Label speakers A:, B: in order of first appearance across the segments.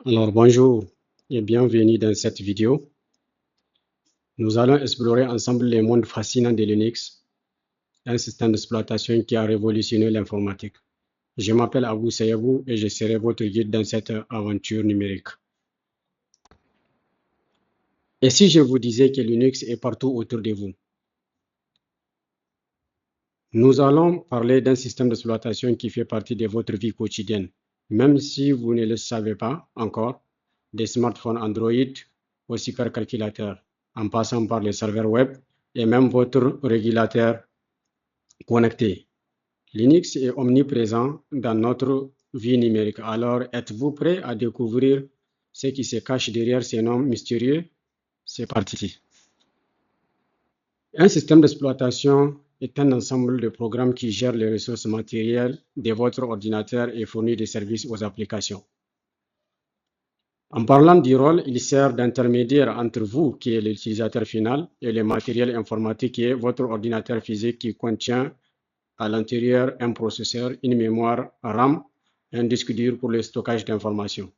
A: Alors bonjour et bienvenue dans cette vidéo. Nous allons explorer ensemble le monde fascinant de Linux, un système d'exploitation qui a révolutionné l'informatique. Je m'appelle Abou Sayabou et je serai votre guide dans cette aventure numérique. Et si je vous disais que Linux est partout autour de vous? Nous allons parler d'un système d'exploitation qui fait partie de votre vie quotidienne, même si vous ne le savez pas encore, des smartphones Android aux supercalculateurs, en passant par les serveurs web et même votre régulateur connecté. Linux est omniprésent dans notre vie numérique. Alors, êtes-vous prêt à découvrir ce qui se cache derrière ces noms mystérieux? C'est parti. Un système d'exploitation est un ensemble de programmes qui gèrent les ressources matérielles de votre ordinateur et fournit des services aux applications. En parlant du rôle, il sert d'intermédiaire entre vous, qui est l'utilisateur final, et le matériel informatique, qui est votre ordinateur physique qui contient à l'intérieur un processeur, une mémoire RAM, un disque dur pour le stockage d'informations.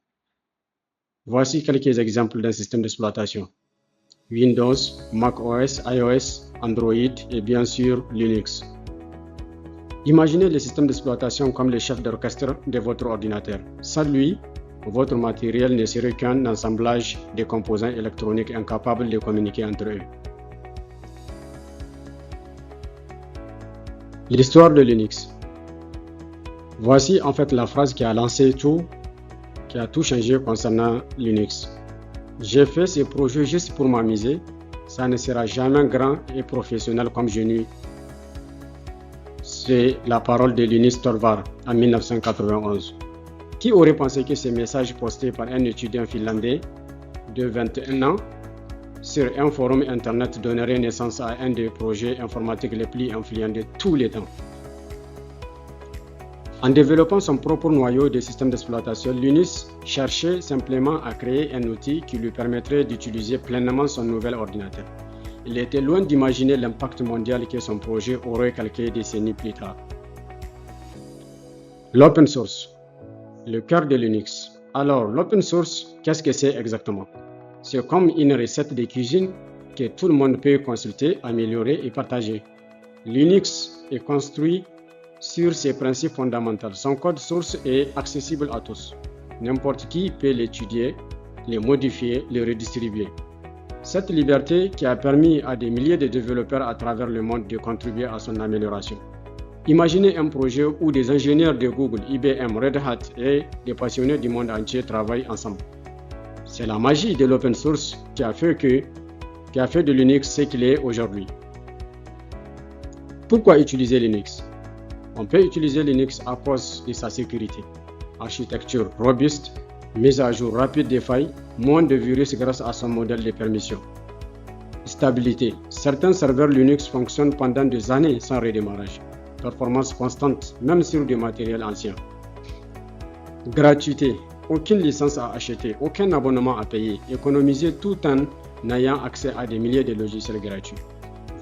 A: Voici quelques exemples d'un système d'exploitation. Windows, Mac OS, iOS, Android et bien sûr Linux. Imaginez le système d'exploitation comme le chef d'orchestre de votre ordinateur. Sans lui, votre matériel ne serait qu'un assemblage de composants électroniques incapables de communiquer entre eux. L'histoire de Linux. Voici en fait la phrase qui a lancé tout, qui a tout changé concernant Linux. J'ai fait ce projet juste pour m'amuser, ça ne sera jamais grand et professionnel comme je n'ai. C'est la parole de Linus Torvalds en 1991. Qui aurait pensé que ces messages postés par un étudiant finlandais de 21 ans sur un forum internet donnerait naissance à un des projets informatiques les plus influents de tous les temps? En développant son propre noyau de système d'exploitation, Linus cherchait simplement à créer un outil qui lui permettrait d'utiliser pleinement son nouvel ordinateur. Il était loin d'imaginer l'impact mondial que son projet aurait quelques décennies plus tard. L'open source, le cœur de Linux. Alors, l'open source, qu'est-ce que c'est exactement? C'est comme une recette de cuisine que tout le monde peut consulter, améliorer et partager. Linux est construit sur ces principes fondamentaux. Son code source est accessible à tous. N'importe qui peut l'étudier, le modifier, le redistribuer. Cette liberté qui a permis à des milliers de développeurs à travers le monde de contribuer à son amélioration. Imaginez un projet où des ingénieurs de Google, IBM, Red Hat et des passionnés du monde entier travaillent ensemble. C'est la magie de l'open source qui a fait de Linux ce qu'il est aujourd'hui. Pourquoi utiliser Linux? On peut utiliser Linux à cause de sa sécurité. Architecture robuste, mise à jour rapide des failles, moins de virus grâce à son modèle de permission. Stabilité. Certains serveurs Linux fonctionnent pendant des années sans redémarrage. Performance constante, même sur des matériels anciens. Gratuité. Aucune licence à acheter, aucun abonnement à payer. Économiser tout en ayant accès à des milliers de logiciels gratuits.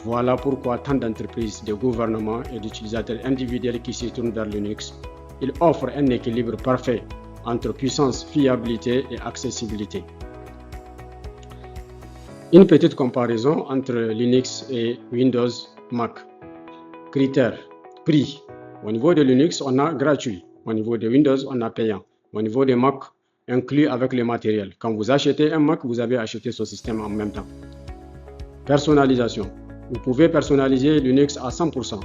A: Voilà pourquoi tant d'entreprises, de gouvernements et d'utilisateurs individuels qui se tournent vers Linux. Il offre un équilibre parfait entre puissance, fiabilité et accessibilité. Une petite comparaison entre Linux et Windows, Mac. Critères. Prix. Au niveau de Linux, on a gratuit. Au niveau de Windows, on a payant. Au niveau de Mac, inclus avec le matériel. Quand vous achetez un Mac, vous avez acheté ce système en même temps. Personnalisation. Vous pouvez personnaliser Linux à 100%,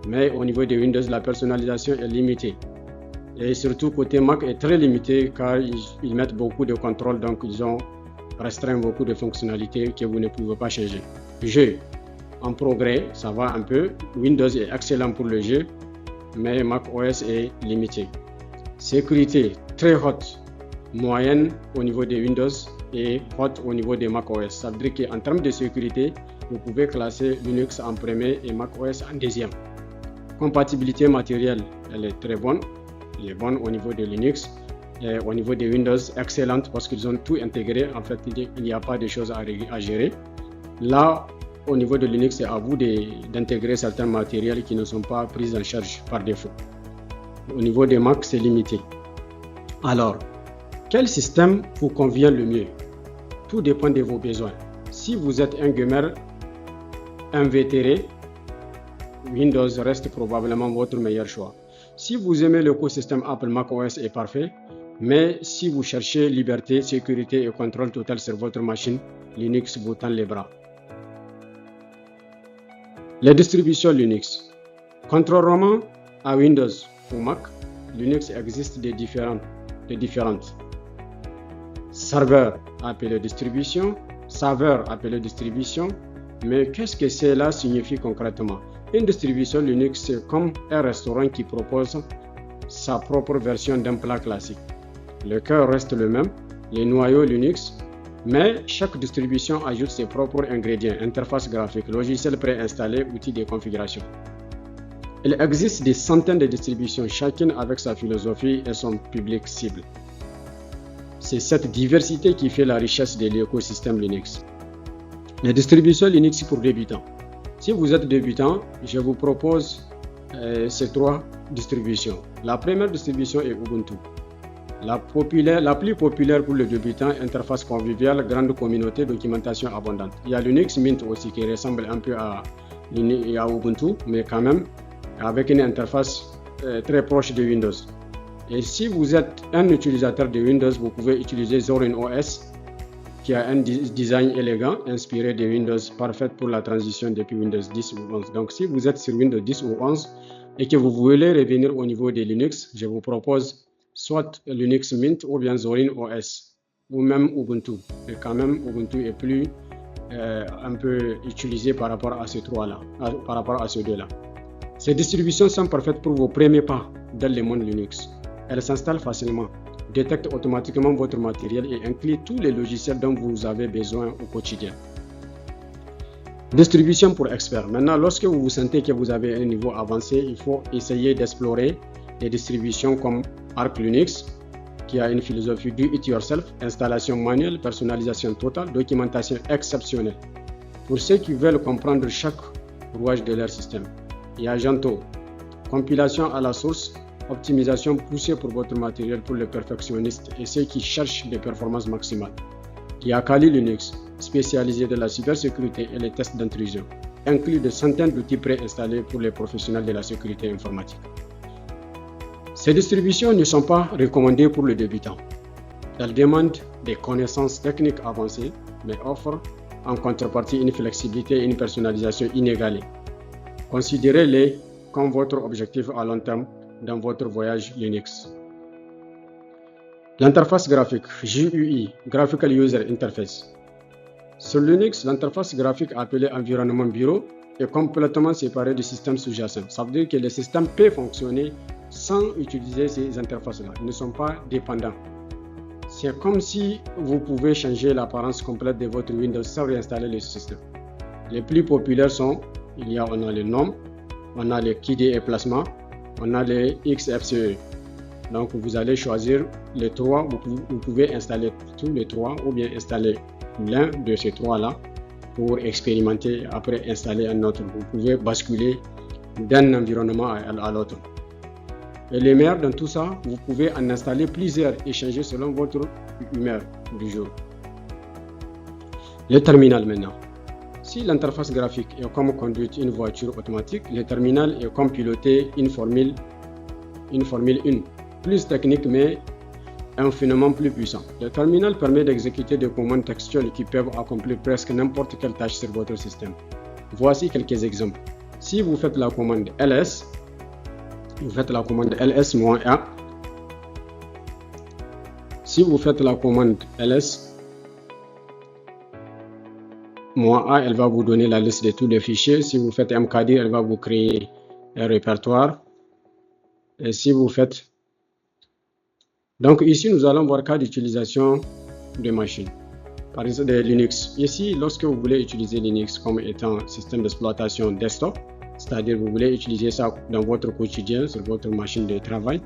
A: mais au niveau de Windows, la personnalisation est limitée. Et surtout, côté Mac est très limité car ils mettent beaucoup de contrôles, donc ils ont restreint beaucoup de fonctionnalités que vous ne pouvez pas changer. Jeu. En progrès, ça va un peu. Windows est excellent pour le jeu, mais Mac OS est limité. Sécurité très haute, moyenne au niveau de Windows et haute au niveau de Mac OS. Ça veut dire qu'en termes de sécurité, vous pouvez classer Linux en premier et Mac OS en deuxième. Compatibilité matérielle, elle est très bonne. Elle est bonne au niveau de Linux. Et au niveau de Windows, excellente parce qu'ils ont tout intégré. En fait, il n'y a pas de choses à gérer. Là, au niveau de Linux, c'est à vous d'intégrer certains matériels qui ne sont pas pris en charge par défaut. Au niveau des Mac, c'est limité. Alors, Quel système vous convient le mieux? Tout dépend de vos besoins. Si vous êtes un gamer invétéré, Windows reste probablement votre meilleur choix. Si vous aimez l'écosystème Apple, macOS est parfait, mais si vous cherchez liberté, sécurité et contrôle total sur votre machine, Linux vous tend les bras. Les distributions Linux. Contrairement à Windows ou Mac, Linux existe de différentes. Serveur appelé distribution, serveur appelé distribution, mais qu'est-ce que cela signifie concrètement? Une distribution Linux, c'est comme un restaurant qui propose sa propre version d'un plat classique. Le cœur reste le même, les noyaux Linux, mais chaque distribution ajoute ses propres ingrédients, interface graphique, logiciel préinstallé, outils de configuration. Il existe des centaines de distributions, chacune avec sa philosophie et son public cible. C'est cette diversité qui fait la richesse de l'écosystème Linux. Les distributions Linux pour débutants. Si vous êtes débutant, je vous propose ces trois distributions. La première distribution est Ubuntu. La plus populaire pour les débutants, interface conviviale, grande communauté, documentation abondante. Il y a Linux Mint aussi qui ressemble un peu à Ubuntu, mais quand même avec une interface très proche de Windows. Et si vous êtes un utilisateur de Windows, vous pouvez utiliser Zorin OS qui a un design élégant, inspiré de Windows, parfait pour la transition depuis Windows 10 ou 11. Donc si vous êtes sur Windows 10 ou 11 et que vous voulez revenir au niveau de Linux, je vous propose soit Linux Mint ou bien Zorin OS ou même Ubuntu. Et quand même, Ubuntu est plus un peu utilisé par rapport à ces trois-là, par rapport à ces deux-là. Ces distributions sont parfaites pour vos premiers pas dans le monde Linux. Elles s'installent facilement, détectent automatiquement votre matériel et incluent tous les logiciels dont vous avez besoin au quotidien. Distribution pour experts. Maintenant, lorsque vous sentez que vous avez un niveau avancé, il faut essayer d'explorer des distributions comme Arch Linux, qui a une philosophie do it yourself, installation manuelle, personnalisation totale, documentation exceptionnelle. Pour ceux qui veulent comprendre chaque rouage de leur système. Il y a Gentoo, compilation à la source, optimisation poussée pour votre matériel pour les perfectionnistes et ceux qui cherchent des performances maximales. Il y a Kali Linux, spécialisé dans la cybersécurité et les tests d'intrusion, inclut de centaines d'outils préinstallés pour les professionnels de la sécurité informatique. Ces distributions ne sont pas recommandées pour les débutants. Elles demandent des connaissances techniques avancées, mais offrent en contrepartie une flexibilité et une personnalisation inégalée. Considérez-les comme votre objectif à long terme dans votre voyage Linux. L'interface graphique, GUI, Graphical User Interface. Sur Linux, l'interface graphique appelée environnement bureau est complètement séparée du système sous-jacent. Ça veut dire que le système peut fonctionner sans utiliser ces interfaces-là. Ils ne sont pas dépendants. C'est comme si vous pouvez changer l'apparence complète de votre Windows sans réinstaller le système. Les plus populaires sont, on a le nom, on a le KDE et placement, on a les XFCE. Donc vous allez choisir les trois, vous pouvez installer tous les trois ou bien installer l'un de ces trois-là pour expérimenter, après installer un autre. Vous pouvez basculer d'un environnement à l'autre. Et le meilleur dans tout ça, vous pouvez en installer plusieurs et changer selon votre humeur du jour. Le terminal maintenant. Si l'interface graphique est comme conduire une voiture automatique, le terminal est comme piloter une Formule 1. Plus technique mais infiniment plus puissant. Le terminal permet d'exécuter des commandes textuelles qui peuvent accomplir presque n'importe quelle tâche sur votre système. Voici quelques exemples. Si vous faites la commande ls, vous faites la commande ls-a. Si vous faites la commande ls-a, elle va vous donner la liste de tous les fichiers. Si vous faites mkdir, elle va vous créer un répertoire. Et si vous faites... Donc ici, nous allons voir cas d'utilisation de machines. Par exemple, de Linux. Ici, lorsque vous voulez utiliser Linux comme étant système d'exploitation desktop, c'est-à-dire vous voulez utiliser ça dans votre quotidien, sur votre machine de travail,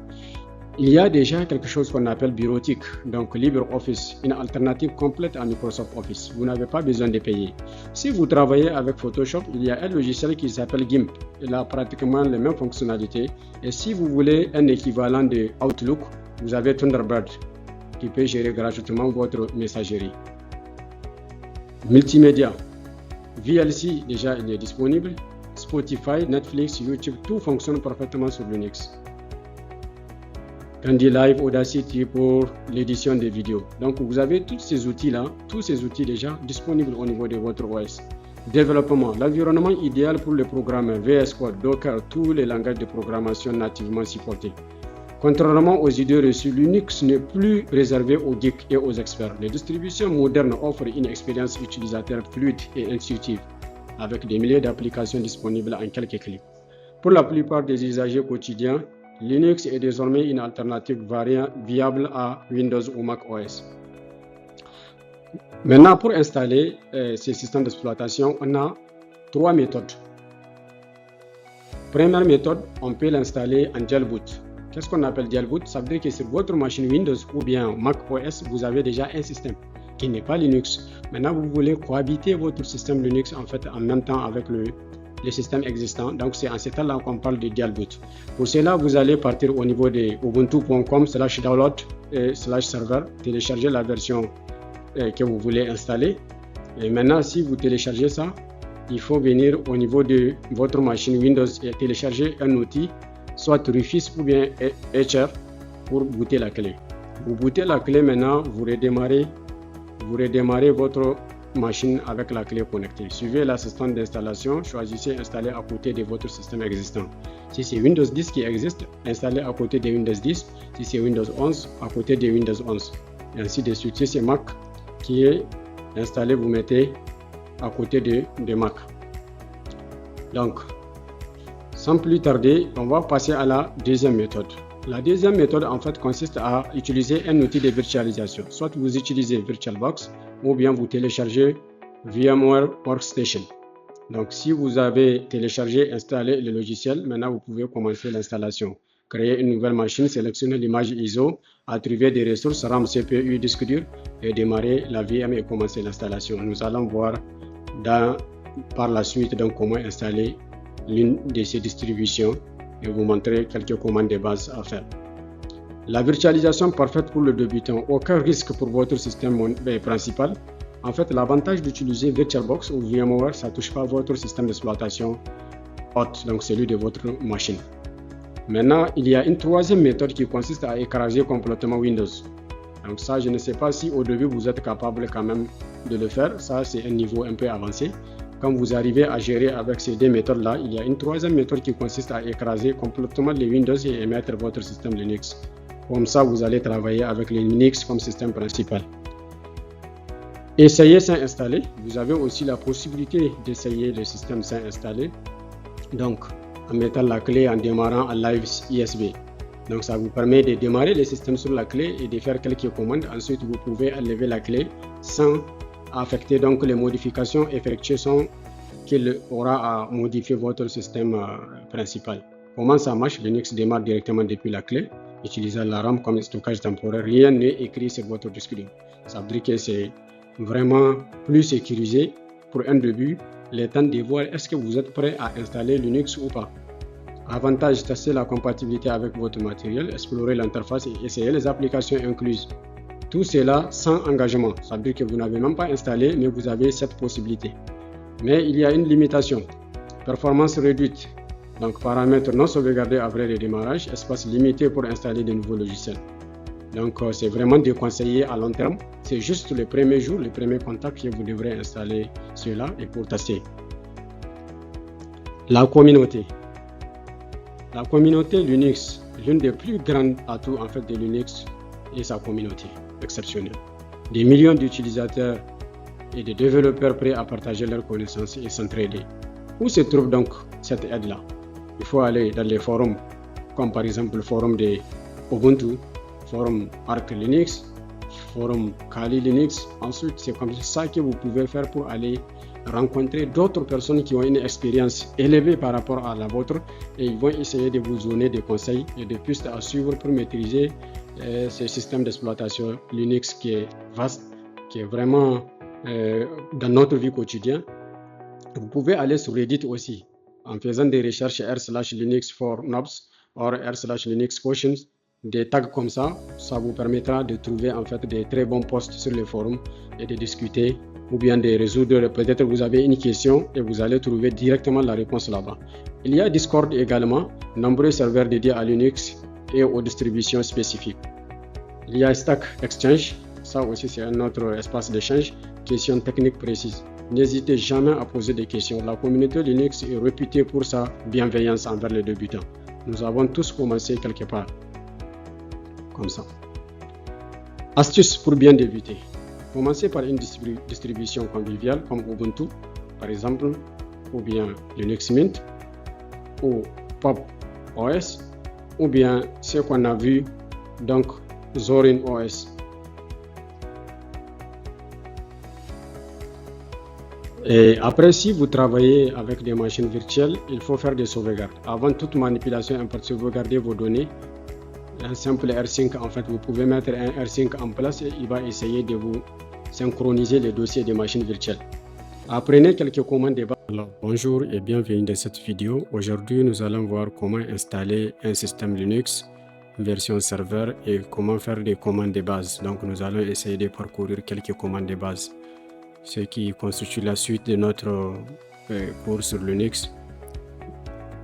A: il y a déjà quelque chose qu'on appelle bureautique, donc LibreOffice, une alternative complète à Microsoft Office. Vous n'avez pas besoin de payer. Si vous travaillez avec Photoshop, il y a un logiciel qui s'appelle GIMP. Il a pratiquement les mêmes fonctionnalités. Et si vous voulez un équivalent de Outlook, vous avez Thunderbird. qui peut gérer gratuitement votre messagerie. Multimédia. VLC, déjà, il est disponible. Spotify, Netflix, YouTube, tout fonctionne parfaitement sur Linux. Candy Live, Audacity pour l'édition des vidéos. Donc, vous avez tous ces outils-là, déjà disponibles au niveau de votre OS. Développement. L'environnement idéal pour les programmeurs VS Code, Docker, tous les langages de programmation nativement supportés. Contrairement aux idées reçues, Linux n'est plus réservé aux geeks et aux experts. Les distributions modernes offrent une expérience utilisateur fluide et intuitive, avec des milliers d'applications disponibles en quelques clics. Pour la plupart des usagers quotidiens, Linux est désormais une alternative viable à Windows ou Mac OS. Maintenant, pour installer ces systèmes d'exploitation, on a 3 méthodes. Première méthode, on peut l'installer en jailboot. Qu'est-ce qu'on appelle jailboot? Ça veut dire que sur votre machine Windows ou bien Mac OS, vous avez déjà un système qui n'est pas Linux. Maintenant, vous voulez cohabiter votre système Linux en même temps avec le système existant. Donc, c'est en ce temps-là qu'on parle de jailboot. Pour cela, vous allez partir au niveau de ubuntu.com/download/server, télécharger la version que vous voulez installer. Et maintenant, si vous téléchargez ça, il faut venir au niveau de votre machine Windows et télécharger un outil, soit Rufus ou bien Etcher, pour booter la clé. Vous bootez la clé maintenant, vous redémarrez votre machine avec la clé connectée. Suivez l'assistant d'installation, choisissez installer à côté de votre système existant. Si c'est Windows 10 qui existe, installez à côté de Windows 10. Si c'est Windows 11, à côté de Windows 11. Et ainsi de suite. Si c'est Mac qui est installé, vous mettez à côté de Mac. Donc, sans plus tarder, on va passer à la deuxième méthode. La deuxième méthode, en fait, consiste à utiliser un outil de virtualisation. Soit vous utilisez VirtualBox ou bien vous téléchargez VMware Workstation. Donc, si vous avez téléchargé, installé le logiciel, maintenant vous pouvez commencer l'installation. Créer une nouvelle machine, sélectionner l'image ISO, attribuer des ressources RAM, CPU, disque dur et démarrer la VM et commencer l'installation. Nous allons voir par la suite donc, comment installer l'une de ces distributions et vous montrer quelques commandes de base à faire. La virtualisation parfaite pour le débutant, aucun risque pour votre système principal. En fait, l'avantage d'utiliser VirtualBox ou VMware, ça ne touche pas votre système d'exploitation hôte, donc celui de votre machine. Maintenant, il y a une troisième méthode qui consiste à écraser complètement Windows. Donc ça, je ne sais pas si au début vous êtes capable quand même de le faire. Ça, c'est un niveau un peu avancé. Quand vous arrivez à gérer avec ces deux méthodes-là, il y a une troisième méthode qui consiste à écraser complètement les Windows et émettre votre système Linux. Comme ça, vous allez travailler avec le Linux comme système principal. Essayez sans installer. Vous avez aussi la possibilité d'essayer le système sans installer. Donc, en mettant la clé en démarrant en live ISB. Donc, ça vous permet de démarrer le système sur la clé et de faire quelques commandes. Ensuite, vous pouvez enlever la clé sans affecter donc les modifications effectuées sans qu'il aura à modifier votre système principal. Comment ça marche? Linux démarre directement depuis la clé, utilisant la RAM comme stockage temporaire. Rien n'est écrit sur votre disque dur. Ça veut dire que c'est vraiment plus sécurisé pour un début. Le temps de voir est-ce que vous êtes prêt à installer Linux ou pas. Avantage, tester la compatibilité avec votre matériel, explorer l'interface et essayer les applications incluses. Tout cela sans engagement. Ça veut dire que vous n'avez même pas installé, mais vous avez cette possibilité. Mais il y a une limitation. Performance réduite. Donc paramètres non sauvegardés après le démarrage, espace limité pour installer de nouveaux logiciels. Donc c'est vraiment déconseillé à long terme. C'est juste le premier jour, le premier contact que vous devrez installer cela et pour tester. La communauté. La communauté Linux, l'une des plus grandes atouts en fait de Linux est sa communauté exceptionnelle. Des millions d'utilisateurs et de développeurs prêts à partager leurs connaissances et s'entraider. Où se trouve donc cette aide-là? Il faut aller dans les forums, comme par exemple le forum de Ubuntu, forum Arch Linux, forum Kali Linux. Ensuite, c'est comme ça que vous pouvez faire pour aller rencontrer d'autres personnes qui ont une expérience élevée par rapport à la vôtre et ils vont essayer de vous donner des conseils et des pistes à suivre pour maîtriser ce système d'exploitation Linux qui est vaste, qui est vraiment dans notre vie quotidienne. Vous pouvez aller sur Reddit aussi en faisant des recherches r/Linux for Nobs ou r/Linux Questions. des tags comme ça vous permettra de trouver en fait des très bons posts sur les forums et de discuter ou bien de résoudre. Peut-être vous avez une question et vous allez trouver directement la réponse là-bas. Il y a Discord également, nombreux serveurs dédiés à Linux et aux distributions spécifiques. Il y a Stack Exchange, ça aussi c'est un autre espace d'échange, questions techniques précises. N'hésitez jamais à poser des questions. La communauté Linux est réputée pour sa bienveillance envers les débutants. Nous avons tous commencé quelque part comme ça. Astuces pour bien débuter. Commencez par une distribution conviviale comme Ubuntu, par exemple, ou bien Linux Mint, ou Pop OS, ou bien ce qu'on a vu, donc Zorin OS. Et après, si vous travaillez avec des machines virtuelles, il faut faire des sauvegardes. Avant toute manipulation, sauvegarder vos données. Un simple R5, en fait, vous pouvez mettre un R5 en place et il va essayer de vous synchroniser les dossiers des machines virtuelles. Apprenez quelques commandes de base. Alors, bonjour et bienvenue dans cette vidéo. Aujourd'hui, nous allons voir comment installer un système Linux version serveur et comment faire des commandes de base. Donc, nous allons essayer de parcourir quelques commandes de base, ce qui constitue la suite de notre cours sur Linux.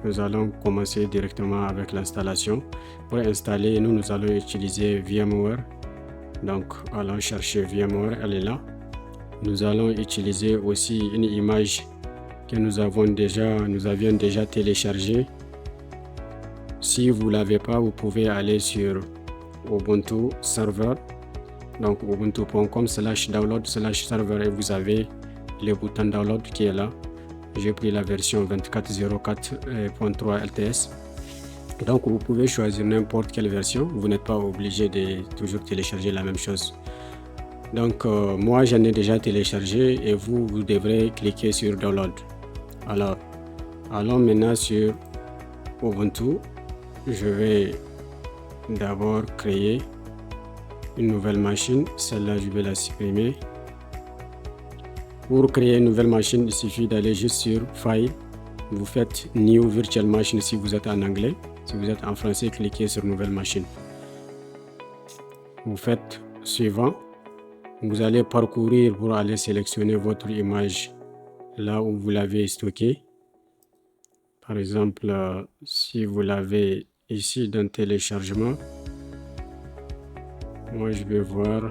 A: Nous allons commencer directement avec l'installation. Pour installer, nous allons utiliser VMware. Donc, allons chercher VMware, elle est là. Nous allons utiliser aussi une image que nous avions déjà téléchargée. Si vous ne l'avez pas, vous pouvez aller sur Ubuntu Server. Donc, ubuntu.com/download/server et vous avez le bouton download qui est là. J'ai pris la version 24.04.3 LTS. Donc, vous pouvez choisir n'importe quelle version. Vous n'êtes pas obligé de toujours télécharger la même chose. Donc, moi, j'en ai déjà téléchargé et vous devrez cliquer sur download. Alors, allons maintenant sur Ubuntu. Je vais d'abord créer une nouvelle machine. Celle-là, je vais la supprimer. Pour créer une nouvelle machine, il suffit d'aller juste sur File. Vous faites New Virtual Machine si vous êtes en anglais. Si vous êtes en français, cliquez sur Nouvelle Machine. Vous faites Suivant. Vous allez parcourir pour aller sélectionner votre image là où vous l'avez stocké. Par exemple, si vous l'avez ici dans téléchargement, moi je vais voir,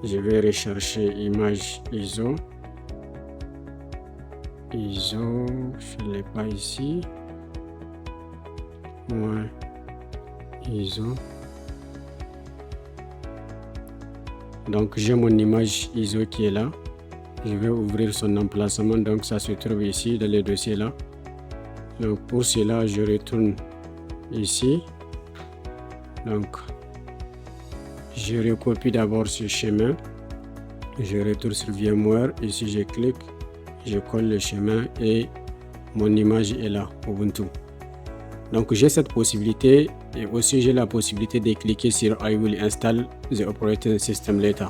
A: je vais rechercher image ISO. Je ne l'ai pas ici. Ouais, ISO. Donc j'ai mon image ISO qui est là. Je vais ouvrir son emplacement, donc ça se trouve ici dans le dossier là. Donc pour cela, je retourne ici. Donc je recopie d'abord ce chemin. Je retourne sur VMware. Ici je clique, je colle le chemin et mon image est là, Ubuntu. Donc j'ai cette possibilité et aussi j'ai la possibilité de cliquer sur I will install the operating system later.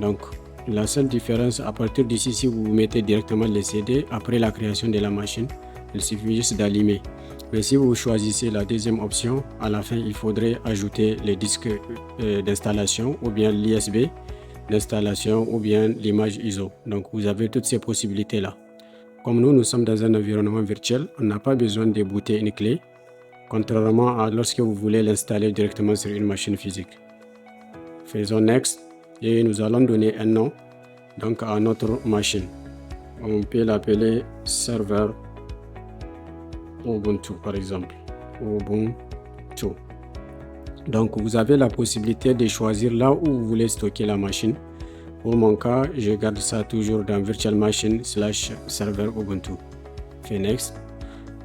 A: Donc la seule différence, à partir d'ici, si vous mettez directement les CD après la création de la machine, il suffit juste d'allumer. Mais si vous choisissez la deuxième option, à la fin il faudrait ajouter les disques d'installation ou bien l'ISB d'installation ou bien l'image ISO. Donc vous avez toutes ces possibilités là. Comme nous sommes dans un environnement virtuel, on n'a pas besoin de booter une clé, contrairement à lorsque vous voulez l'installer directement sur une machine physique. Faisons Next et nous allons donner un nom donc à notre machine. On peut l'appeler serveur Ubuntu par exemple. Ubuntu. Donc vous avez la possibilité de choisir là où vous voulez stocker la machine. Pour mon cas, je garde ça toujours dans Virtual Machine /server Ubuntu. Fais Next.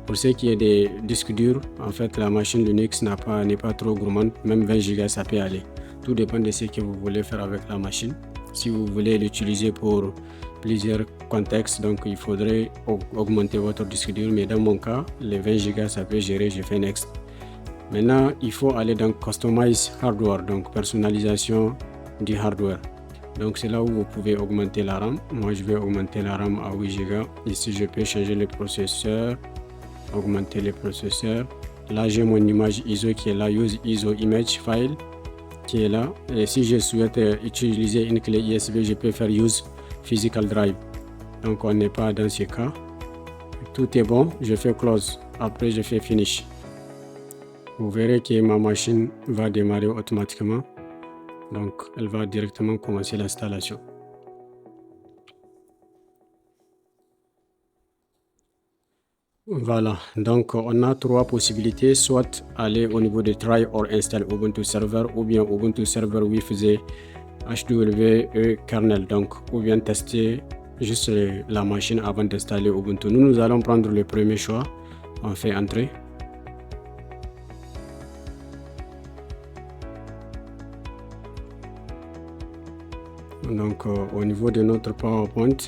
A: Pour ce qui est des disques durs, en fait la machine Linux n'est pas trop gourmande, même 20 Go ça peut aller. Tout dépend de ce que vous voulez faire avec la machine. Si vous voulez l'utiliser pour plusieurs contextes, donc il faudrait augmenter votre disque dur, mais dans mon cas, les 20 Go ça peut gérer, je fais Next. Maintenant, il faut aller dans Customize Hardware, donc personnalisation du hardware. Donc c'est là où vous pouvez augmenter la RAM. Moi je vais augmenter la RAM à 8 Go. Ici je peux changer le processeur, augmenter le processeur. Là, j'ai mon image ISO qui est là, Use ISO Image File qui est là. Et si je souhaite utiliser une clé USB, je peux faire Use Physical Drive. Donc, on n'est pas dans ce cas. Tout est bon. Je fais Close. Après, je fais Finish. Vous verrez que ma machine va démarrer automatiquement. Donc, elle va directement commencer l'installation. Voilà, donc on a trois possibilités, soit aller au niveau de Try or Install Ubuntu Server, ou bien Ubuntu Server with HWE kernel, donc ou bien tester juste la machine avant d'installer Ubuntu. Nous allons prendre le premier choix. On fait Entrer. Donc au niveau de notre PowerPoint,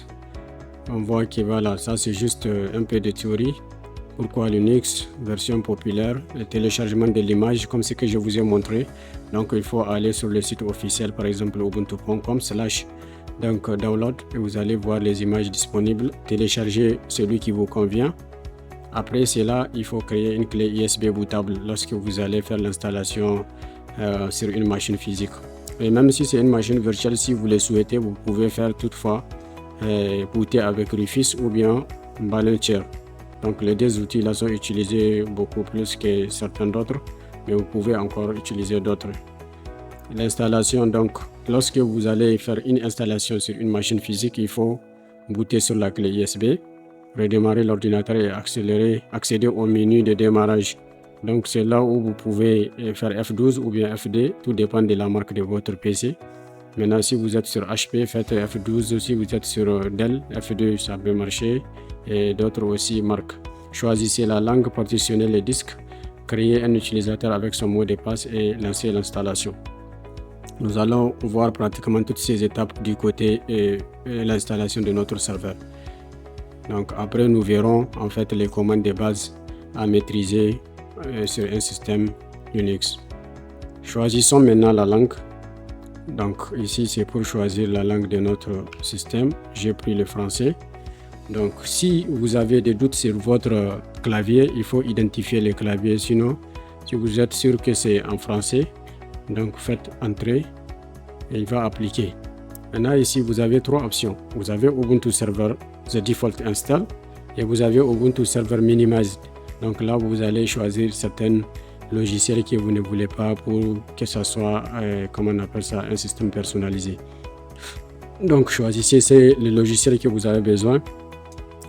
A: on voit que voilà, ça c'est juste un peu de théorie. Pourquoi Linux, version populaire, le téléchargement de l'image comme ce que je vous ai montré. Donc il faut aller sur le site officiel, par exemple ubuntu.com/download, et vous allez voir les images disponibles. Téléchargez celui qui vous convient. Après cela, il faut créer une clé USB bootable lorsque vous allez faire l'installation sur une machine physique. Et même si c'est une machine virtuelle, si vous le souhaitez, vous pouvez faire toutefois booter avec Rufus ou bien Balancer. Donc les deux outils là sont utilisés beaucoup plus que certains d'autres, mais vous pouvez encore utiliser d'autres. L'installation, donc lorsque vous allez faire une installation sur une machine physique, il faut booter sur la clé USB, redémarrer l'ordinateur et accéder au menu de démarrage. Donc c'est là où vous pouvez faire F12 ou bien FD, tout dépend de la marque de votre PC. Maintenant, si vous êtes sur HP, faites F12. Si vous êtes sur Dell, F2, ça peut marcher. Et d'autres aussi marques. Choisissez la langue, partitionnez les disques, créez un utilisateur avec son mot de passe et lancez l'installation. Nous allons voir pratiquement toutes ces étapes du côté de l'installation de notre serveur. Donc après, nous verrons en fait les commandes de base à maîtriser sur un système Linux. Choisissons maintenant la langue. Donc ici c'est pour choisir la langue de notre système. J'ai pris le français. Donc si vous avez des doutes sur votre clavier, il faut identifier le clavier. Sinon, si vous êtes sûr que c'est en français, donc faites Entrer et il va appliquer. Maintenant ici vous avez trois options. Vous avez Ubuntu Server The Default Install et vous avez Ubuntu Server Minimized. Donc là vous allez choisir certains logiciels que vous ne voulez pas pour que ce soit, comment on appelle ça, un système personnalisé. Donc choisissez les logiciels que vous avez besoin.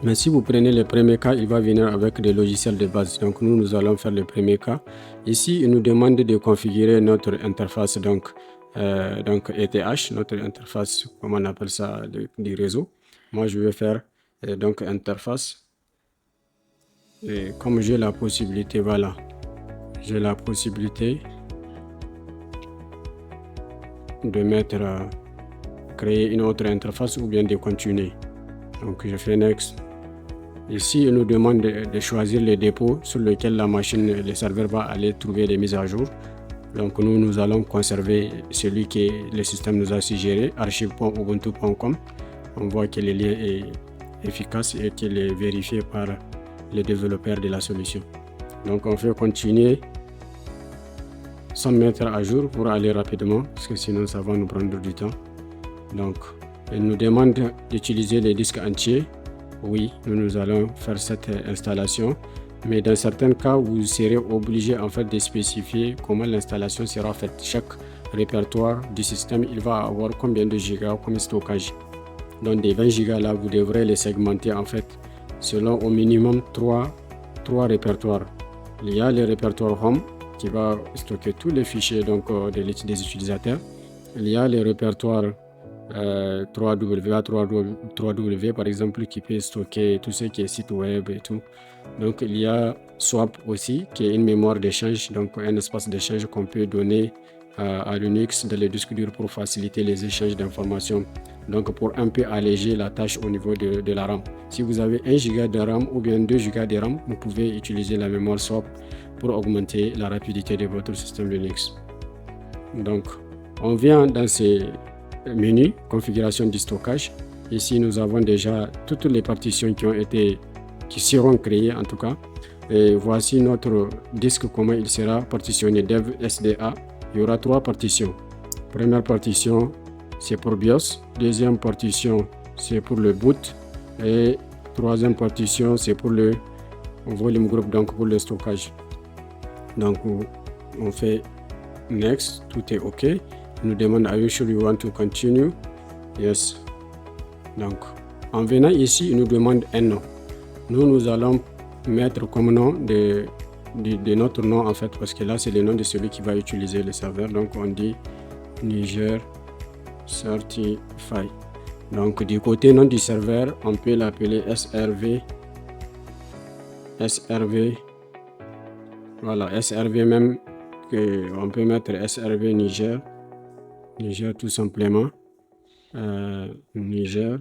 A: Mais si vous prenez le premier cas, il va venir avec des logiciels de base. Donc nous allons faire le premier cas. Ici, il nous demande de configurer notre interface, donc ETH, notre interface, comment on appelle ça, du réseau. Moi, je vais faire donc interface. Et comme j'ai la possibilité, voilà. J'ai la possibilité de mettre, créer une autre interface ou bien de continuer. Donc je fais Next. Ici, il nous demande de choisir le dépôt sur lequel la machine, le serveur va aller trouver des mises à jour. Donc nous allons conserver celui que le système nous a suggéré, archive.ubuntu.com. On voit que le lien est efficace et qu'il est vérifié par les développeurs de la solution. Donc on fait continuer sans mettre à jour pour aller rapidement, parce que sinon ça va nous prendre du temps. Donc il nous demande d'utiliser les disques entiers. Oui, nous allons faire cette installation, mais dans certains cas vous serez obligé en fait de spécifier comment l'installation sera faite. Chaque répertoire du système, il va avoir combien de gigas comme stockage. Donc des 20 gigas là, vous devrez les segmenter en fait selon au minimum 3 répertoires. Il y a le répertoire Home qui va stocker tous les fichiers donc des utilisateurs. Il y a le répertoire 3W par exemple qui peut stocker tout ce qui est site web et tout. Donc il y a Swap aussi qui est une mémoire d'échange, donc un espace d'échange qu'on peut donner à Linux dans les disques durs pour faciliter les échanges d'informations, donc pour un peu alléger la tâche au niveau de la RAM. Si vous avez 1 Go de RAM ou bien 2 Go de RAM, vous pouvez utiliser la mémoire Swap pour augmenter la rapidité de votre système Linux. Donc on vient dans ces menu configuration du stockage. Ici nous avons déjà toutes les partitions qui seront créées en tout cas. Et voici notre disque, comment il sera partitionné. Dev SDA, il y aura 3 partitions. Première partition, c'est pour BIOS. Deuxième partition, c'est pour le boot. Et troisième partition, c'est pour le volume group, donc pour le stockage. Donc on fait Next, tout est OK. Il nous demande Are you sure you want to continue? Yes. Donc en venant ici, il nous demande un nom. Nous allons mettre comme nom de notre nom en fait, parce que là c'est le nom de celui qui va utiliser le serveur. Donc on dit Niger Certify. Donc du côté nom du serveur, on peut l'appeler SRV. Voilà, SRV même, que on peut mettre SRV Niger tout simplement. Niger.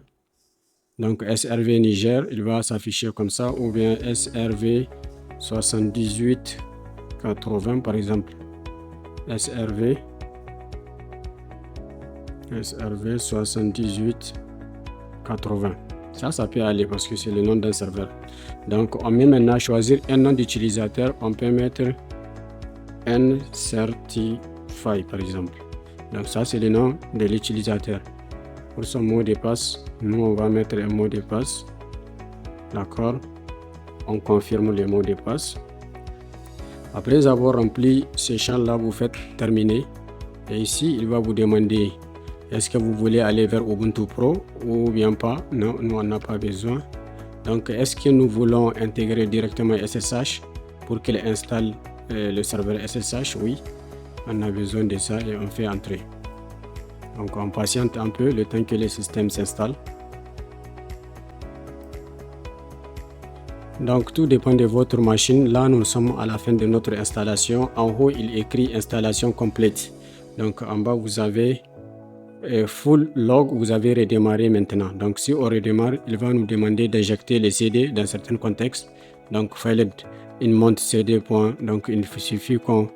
A: Donc SRV Niger, il va s'afficher comme ça, ou bien SRV 7880 par exemple. SRV 7880. Ça peut aller parce que c'est le nom d'un serveur. Donc on met maintenant choisir un nom d'utilisateur. On peut mettre N-Certify par exemple. Donc ça c'est le nom de l'utilisateur. Pour son mot de passe, nous on va mettre un mot de passe. D'accord. On confirme le mot de passe. Après avoir rempli ces champs là, vous faites terminer. Et ici il va vous demander est-ce que vous voulez aller vers Ubuntu Pro ou bien pas? Non, nous on n'a pas besoin. Donc est-ce que nous voulons intégrer directement SSH pour qu'il installe le serveur SSH? Oui, on a besoin de ça et on fait entrer. Donc on patiente un peu le temps que le système s'installe. Donc tout dépend de votre machine. Là nous sommes à la fin de notre installation. En haut il écrit installation complète. Donc en bas vous avez full log, vous avez redémarré maintenant. Donc si on redémarre, il va nous demander d'injecter les CD dans certains contextes. Donc failed in mount CD. Donc il suffit qu'on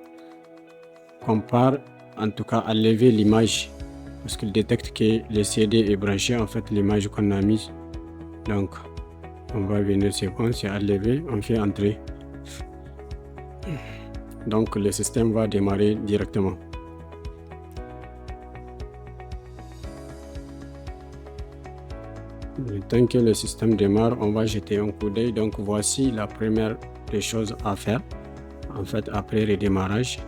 A: part, en tout cas à lever l'image, parce qu'il détecte que le CD est branché en fait l'image qu'on a mise. Donc on va venir, c'est bon, c'est à lever, on fait entrer. Donc le système va démarrer directement. Le temps que le système démarre, on va jeter un coup d'œil. Donc voici la première des choses à faire. En fait, après le démarrage,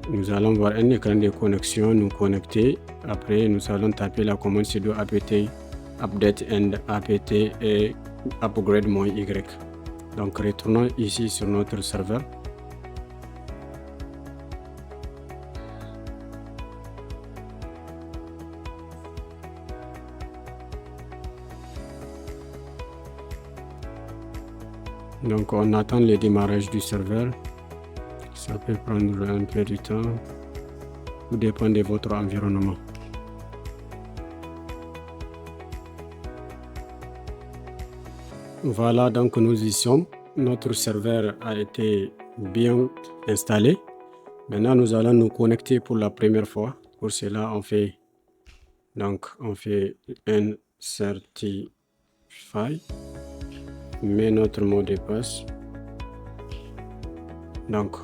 A: nous allons voir un écran de connexion, nous connecter. Après, nous allons taper la commande sudo apt update and apt et upgrade-y. Donc retournons ici sur notre serveur. Donc on attend le démarrage du serveur. Ça peut prendre un peu de temps. Tout dépend de votre environnement. Voilà, donc nous y sommes. Notre serveur a été bien installé. Maintenant nous allons nous connecter pour la première fois. Pour cela on fait un certify. Met notre mot de passe. Donc,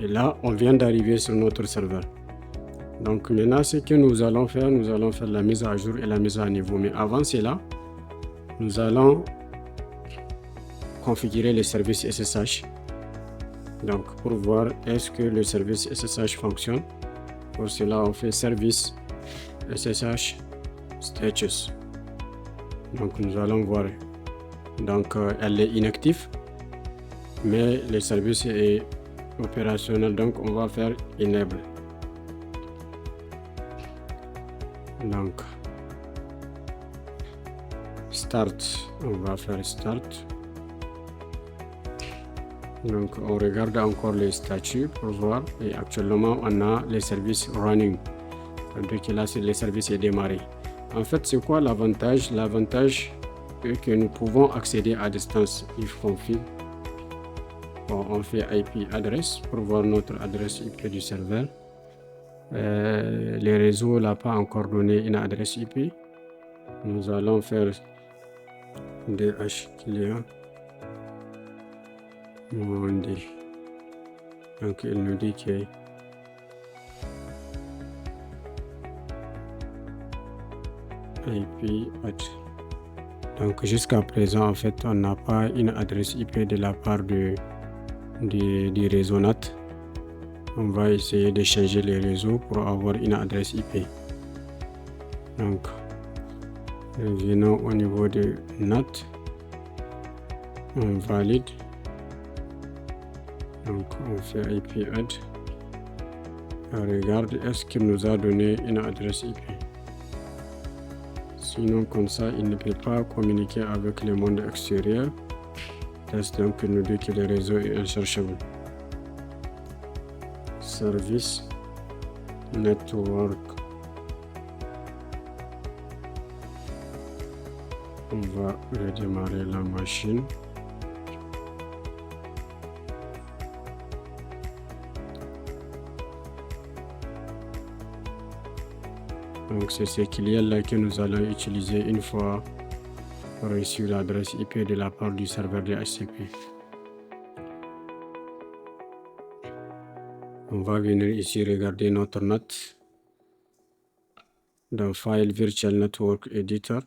A: et là, on vient d'arriver sur notre serveur. Donc maintenant, ce que nous allons faire la mise à jour et la mise à niveau. Mais avant cela, nous allons configurer le service SSH. Donc, pour voir est-ce que le service SSH fonctionne. Pour cela, on fait service SSH status. Donc, nous allons voir. Donc elle est inactive, mais le service est opérationnel, donc on va faire enable. Donc start, on va faire start. Donc on regarde encore les statuts pour voir, et actuellement on a les services running, donc là le service est démarré. En fait, c'est quoi l'avantage? L'avantage que nous pouvons accéder à distance. If config, bon, on fait IP adresse pour voir notre adresse IP du serveur. Les réseaux n'a pas encore donné une adresse IP. Nous allons faire DH client on dit. Donc il nous dit que IP add. Donc jusqu'à présent, en fait, on n'a pas une adresse IP de la part du réseau NAT. On va essayer de changer les réseaux pour avoir une adresse IP. Donc, revenons au niveau de NAT. On valide. Donc, on fait IP add. On regarde est-ce qu'il nous a donné une adresse IP. Sinon, comme ça, il ne peut pas communiquer avec le monde extérieur. Donc, il nous dit que le réseau est incherchable. Service Network. On va redémarrer la machine. Donc c'est ce client là que nous allons utiliser une fois reçu l'adresse IP de la part du serveur de HCP. On va venir ici regarder notre NAT dans File Virtual Network Editor.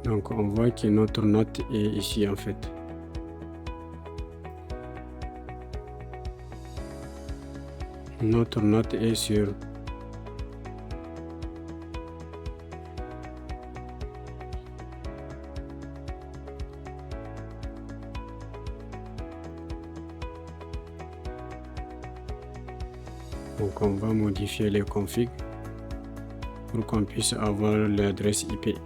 A: Donc on voit que notre NAT est ici en fait. Notre NAT est sur donc on va modifier les configs pour qu'on puisse avoir l'adresse IP.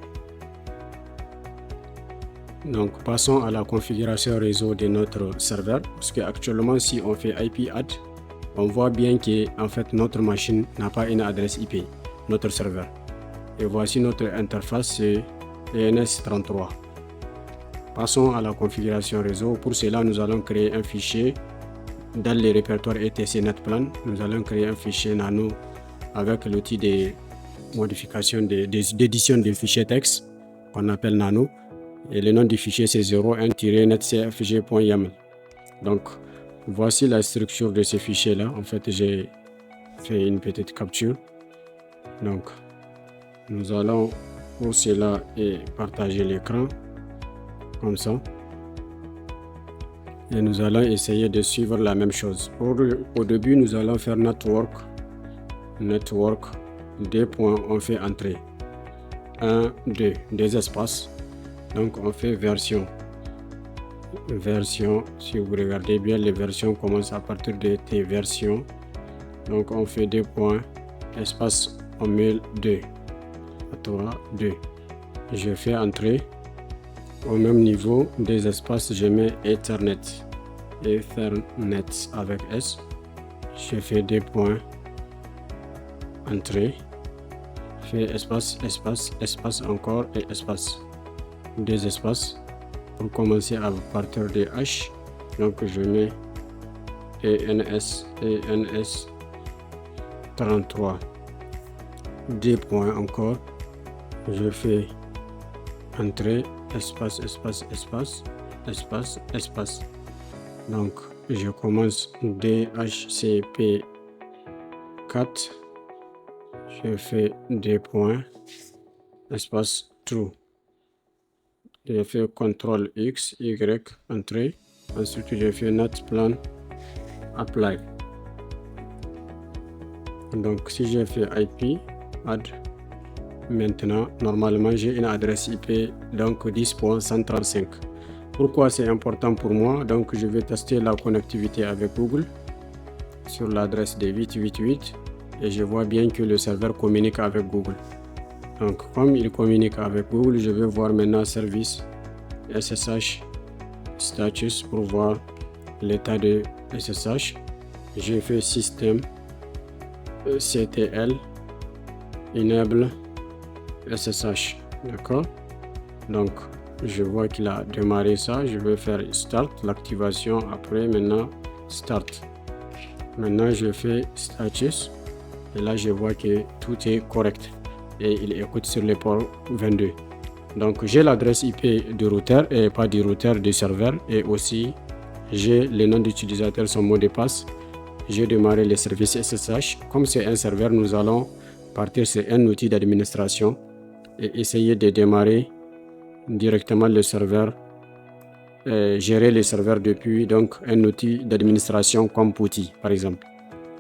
A: Donc passons à la configuration réseau de notre serveur, parce que actuellement si on fait IP add, on voit bien que en fait notre machine n'a pas une adresse IP, notre serveur. Et voici notre interface, c'est ENS33. Passons à la configuration réseau. Pour cela, nous allons créer un fichier dans les répertoires etc netplan. Nous allons créer un fichier nano avec l'outil de modification d'édition des fichiers texte qu'on appelle nano. Et le nom du fichier c'est 01-netcfg.yaml. Donc voici la structure de ce fichier là. En fait j'ai fait une petite capture. Donc nous allons pour cela et partager l'écran comme ça. Et nous allons essayer de suivre la même chose. Au début nous allons faire network, deux points, on fait entrée 1, 2, des espaces. Donc on fait version, si vous regardez bien les versions commencent à partir de tes versions. Donc on fait 2 points, espace, on met 2, 3, 2. Je fais entrer au même niveau des espaces, je mets Ethernet avec S. Je fais 2 points, entrée, fais espace, espace, espace encore et espace. Des espaces pour commencer à partir de H. Donc je mets ENS 33. 2 points encore. Je fais entrée, espace, espace, espace, espace, espace. Donc je commence DHCP 4. Je fais 2 points, espace true. Je fais CTRL X, Y, entrée. Ensuite, je fais netplan apply. Donc, si je fais IP add, maintenant, normalement, j'ai une adresse IP, donc 10.135. Pourquoi c'est important pour moi? Donc, je vais tester la connectivité avec Google sur l'adresse de 888 et je vois bien que le serveur communique avec Google. Donc, comme il communique avec Google, je vais voir maintenant service SSH status pour voir l'état de SSH. J'ai fait système CTL enable SSH. D'accord? Donc, je vois qu'il a démarré ça. Je vais faire start, l'activation. Après, maintenant, start. Maintenant, je fais status Et là, je vois que tout est correct. Et il écoute sur le port 22. Donc, j'ai l'adresse IP du routeur, et pas du routeur, du serveur. Et aussi, j'ai le nom d'utilisateur, son mot de passe. J'ai démarré le service SSH. Comme c'est un serveur, nous allons partir sur un outil d'administration et essayer de démarrer directement le serveur, gérer les serveurs depuis donc un outil d'administration comme PuTTY par exemple.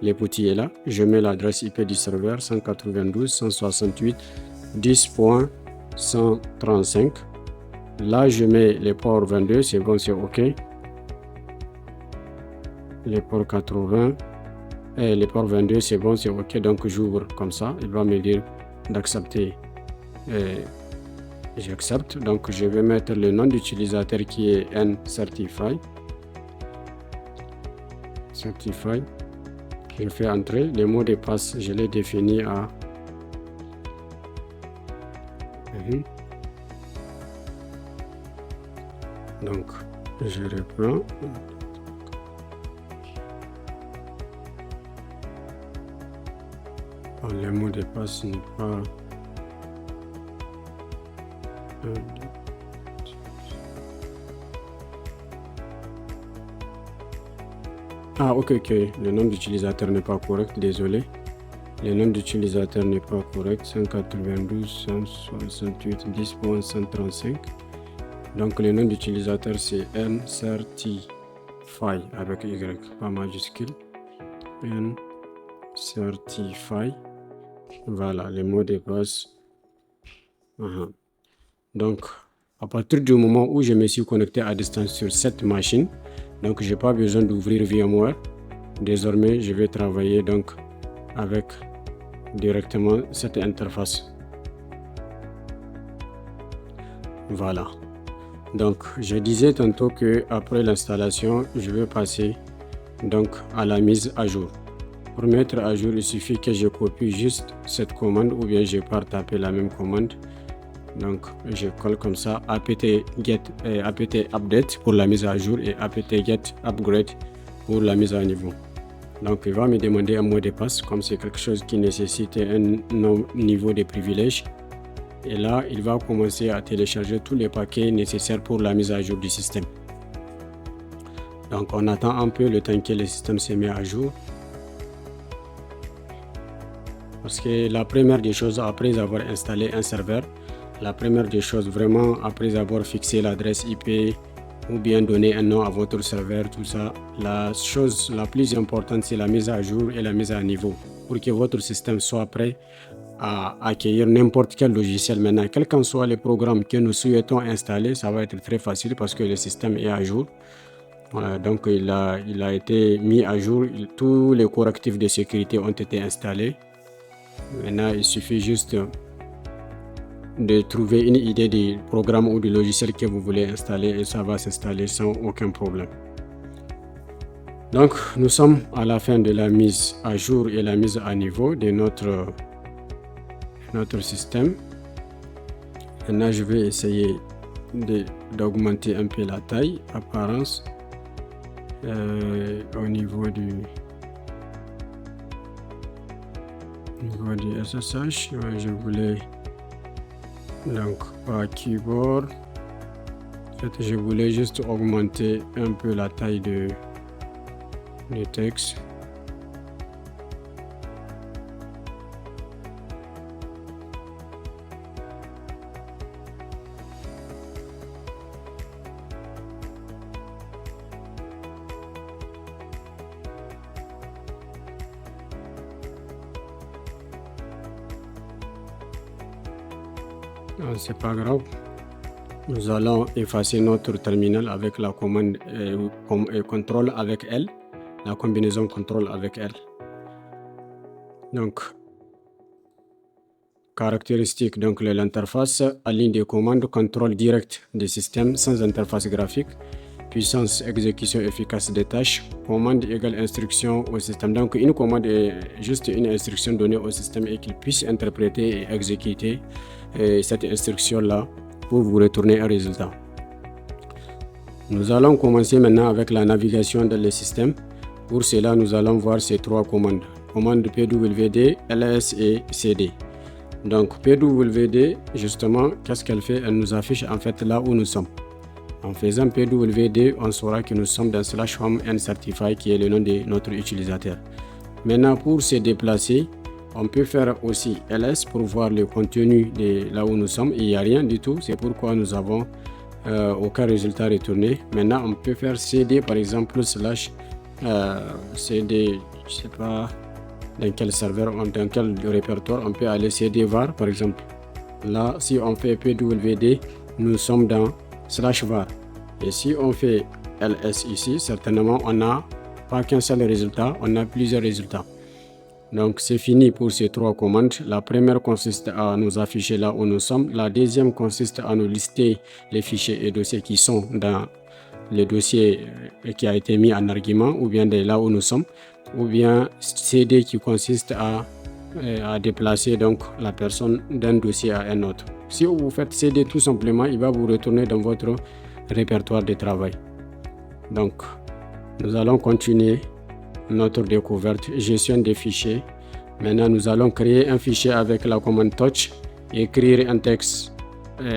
A: Le PuTTY est là, je mets l'adresse IP du serveur 192.168.10.135. Là, je mets les ports 22, c'est bon, c'est OK. Les ports 80 et les ports 22, c'est bon, c'est OK. Donc, j'ouvre comme ça. Il va me dire d'accepter. J'accepte. Donc, je vais mettre le nom d'utilisateur qui est nCertify. Certify. Je fais entrer. Le mot de passe, je l'ai défini à... Donc, je reprends. Le mot de passe n'est pas... Ah, ok, le nom d'utilisateur n'est pas correct, désolé. Le nom d'utilisateur n'est pas correct, 192.168.10.135. Donc, le nom d'utilisateur, c'est nCertify avec Y, pas majuscule. nCertify. Voilà, le mot de passe. Donc, à partir du moment où je me suis connecté à distance sur cette machine, donc je n'ai pas besoin d'ouvrir VMware. Désormais, je vais travailler donc avec directement cette interface. Voilà. Donc, je disais tantôt que après l'installation, je vais passer donc à la mise à jour. Pour mettre à jour, il suffit que je copie juste cette commande ou bien je pars taper la même commande. Donc, je colle comme ça apt get apt update pour la mise à jour et apt get upgrade pour la mise à niveau. Donc, il va me demander un mot de passe comme c'est quelque chose qui nécessite un niveau de privilège. Et là, il va commencer à télécharger tous les paquets nécessaires pour la mise à jour du système. Donc, on attend un peu le temps que le système se met à jour. Parce que la première des choses, après avoir installé un serveur, la première des choses, vraiment, après avoir fixé l'adresse IP ou bien donné un nom à votre serveur, tout ça, la chose la plus importante, c'est la mise à jour et la mise à niveau pour que votre système soit prêt à accueillir n'importe quel logiciel. Maintenant, quel qu'en soit le programme que nous souhaitons installer, ça va être très facile parce que le système est à jour. Voilà, donc, il a été mis à jour. Tous les correctifs de sécurité ont été installés. Maintenant, il suffit juste de trouver une idée du programme ou du logiciel que vous voulez installer et ça va s'installer sans aucun problème. Donc, nous sommes à la fin de la mise à jour et la mise à niveau de notre système. Maintenant, je vais essayer d'augmenter un peu la taille, apparence, au niveau du SSH. Je voulais donc pas keyboard. En fait, je voulais juste augmenter un peu la taille du texte. C'est pas grave. Nous allons effacer notre terminal avec la commande contrôle avec L, la combinaison contrôle avec L. Donc, caractéristiques, donc l'interface à ligne de commande, contrôle direct des systèmes sans interface graphique, puissance, exécution efficace des tâches, commande égale instruction au système. Donc, une commande est juste une instruction donnée au système et qu'il puisse interpréter et exécuter cette instruction-là pour vous retourner un résultat. Nous allons commencer maintenant avec la navigation dans le système. Pour cela, nous allons voir ces trois commandes. commandes pwd, ls et cd. Donc pwd, justement, qu'est-ce qu'elle fait? Elle nous affiche en fait là où nous sommes. En faisant pwd, on saura que nous sommes dans /home and certify qui est le nom de notre utilisateur. Maintenant, pour se déplacer, on peut faire aussi ls pour voir le contenu de là où nous sommes. Il n'y a rien du tout, c'est pourquoi nous avons aucun résultat retourné. Maintenant, on peut faire cd par exemple cd, je sais pas dans quel serveur, dans quel répertoire, on peut aller cd var par exemple. Là, si on fait pwd, nous sommes dans /var. Et si on fait ls ici, certainement on n'a pas qu'un seul résultat, on a plusieurs résultats. Donc c'est fini pour ces trois commandes. La première consiste à nous afficher là où nous sommes. La deuxième consiste à nous lister les fichiers et dossiers qui sont dans le dossier qui a été mis en argument, ou bien de là où nous sommes, ou bien cd qui consiste à déplacer donc la personne d'un dossier à un autre. Si vous faites cd tout simplement, il va vous retourner dans votre répertoire de travail. Donc nous allons continuer notre découverte, gestion des fichiers. Maintenant, nous allons créer un fichier avec la commande touch, écrire un texte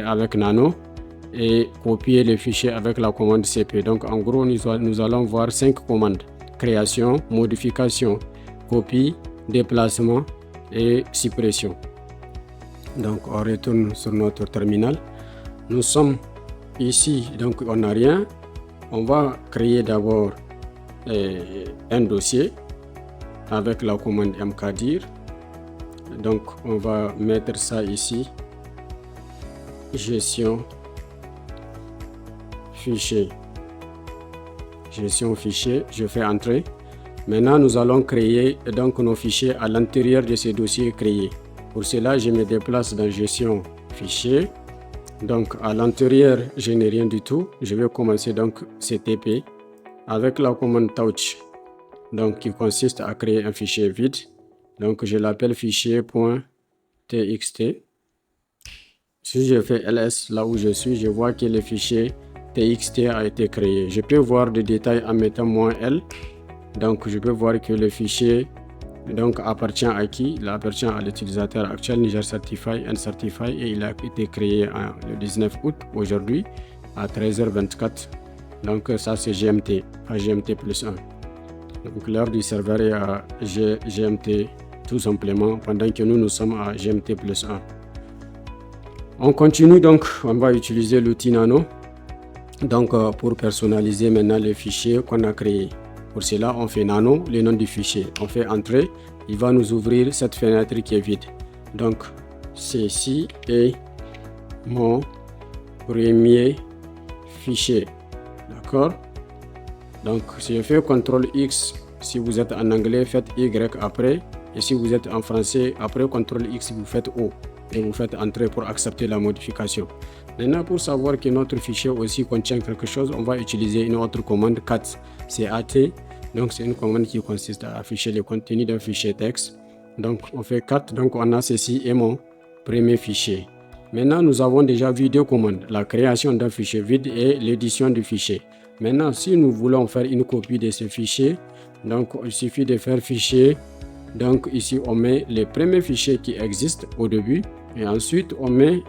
A: avec nano et copier le fichier avec la commande cp. Donc, en gros, nous allons voir 5 commandes: création, modification, copie, déplacement et suppression. Donc, on retourne sur notre terminal. Nous sommes ici, donc on n'a rien. On va créer d'abord un dossier avec la commande mkdir. Donc on va mettre ça ici, gestion fichier, je fais entrer. Maintenant nous allons créer donc nos fichiers à l'intérieur de ces dossiers créés. Pour cela, je me déplace dans gestion fichier. Donc à l'intérieur, je n'ai rien du tout. Je vais commencer donc ctp avec la commande touch, donc qui consiste à créer un fichier vide. Donc je l'appelle fichier.txt. Si je fais ls là où je suis, je vois que le fichier txt a été créé. Je peux voir des détails en mettant -l. Donc je peux voir que le fichier donc appartient à qui? Il appartient à l'utilisateur actuel Niger Certify and Certify, et il a été créé le 19 août aujourd'hui à 13h24. Donc ça c'est GMT, à GMT plus 1. Donc l'heure du serveur est à GMT tout simplement, pendant que nous sommes à GMT plus 1. On continue donc, on va utiliser l'outil Nano donc pour personnaliser maintenant le fichier qu'on a créé. Pour cela, on fait Nano, le nom du fichier. On fait Entrée, il va nous ouvrir cette fenêtre qui est vide. Donc ceci est mon premier fichier. D'accord? Donc si je fais CTRL X, si vous êtes en anglais, faites Y après. Et si vous êtes en français, après CTRL X, vous faites O. Et vous faites Entrer pour accepter la modification. Maintenant, pour savoir que notre fichier aussi contient quelque chose, on va utiliser une autre commande cat. C'est AT. Donc c'est une commande qui consiste à afficher le contenu d'un fichier texte. Donc on fait cat. Donc on a ceci est mon premier fichier. Maintenant, nous avons déjà vu deux commandes, la création d'un fichier vide et l'édition du fichier. Maintenant, si nous voulons faire une copie de ce fichier, donc il suffit de faire fichier. Donc ici, on met les premiers fichiers qui existent au début et ensuite on met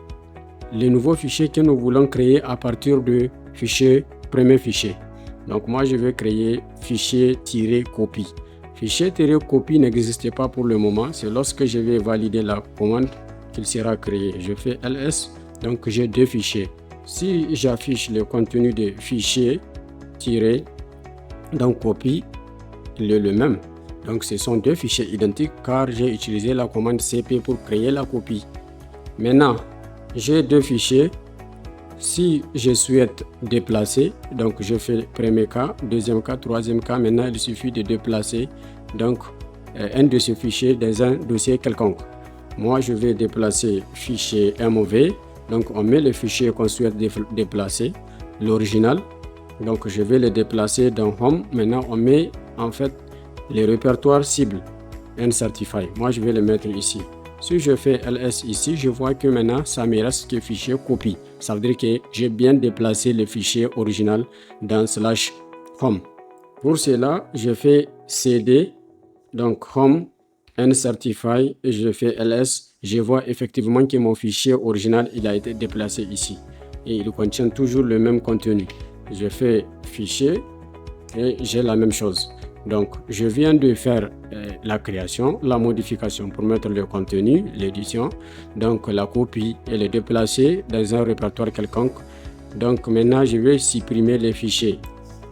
A: les nouveaux fichiers que nous voulons créer à partir de fichier, premier fichier. Donc moi, je vais créer fichier-copie. Fichier-copie n'existe pas pour le moment. C'est lorsque je vais valider la commande qu'il sera créé. Je fais ls, donc j'ai deux fichiers. Si j'affiche le contenu de fichier donc copie, il est le même. Donc ce sont deux fichiers identiques car j'ai utilisé la commande cp pour créer la copie. Maintenant, j'ai deux fichiers. Si je souhaite déplacer, donc je fais premier cas, deuxième cas, troisième cas. Maintenant, il suffit de déplacer donc un de ces fichiers dans un dossier quelconque. Moi, je vais déplacer fichier MOV. Donc, on met le fichier qu'on souhaite déplacer, l'original. Donc, je vais le déplacer dans Home. Maintenant, on met en fait les répertoires cibles N-Certify. Moi, je vais le mettre ici. Si je fais ls ici, je vois que maintenant, ça me reste que fichier copie. Ça veut dire que j'ai bien déplacé le fichier original dans /home. Pour cela, je fais cd, donc home nCertify et je fais ls, je vois effectivement que mon fichier original il a été déplacé ici et il contient toujours le même contenu. Je fais fichier et j'ai la même chose. Donc je viens de faire la création, la modification pour mettre le contenu, l'édition, donc la copie et le déplacer dans un répertoire quelconque. Donc maintenant je vais supprimer les fichiers.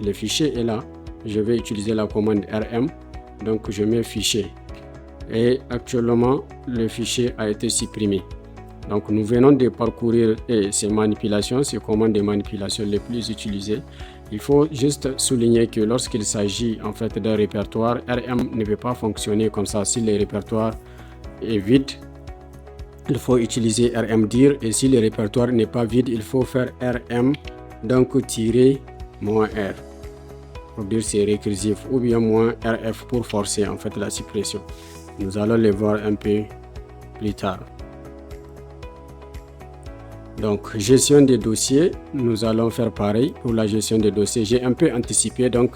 A: Le fichier est là, je vais utiliser la commande rm, donc je mets fichier et actuellement le fichier a été supprimé. Donc nous venons de parcourir ces manipulations, ces commandes de manipulation les plus utilisées. Il faut juste souligner que lorsqu'il s'agit en fait d'un répertoire, rm ne peut pas fonctionner comme ça. Si le répertoire est vide, il faut utiliser rmdir, et si le répertoire n'est pas vide, il faut faire rm donc -r pour dire c'est récursif, ou bien -rf pour forcer en fait la suppression. Nous allons les voir un peu plus tard. Donc gestion des dossiers, nous allons faire pareil pour la gestion des dossiers. J'ai un peu anticipé donc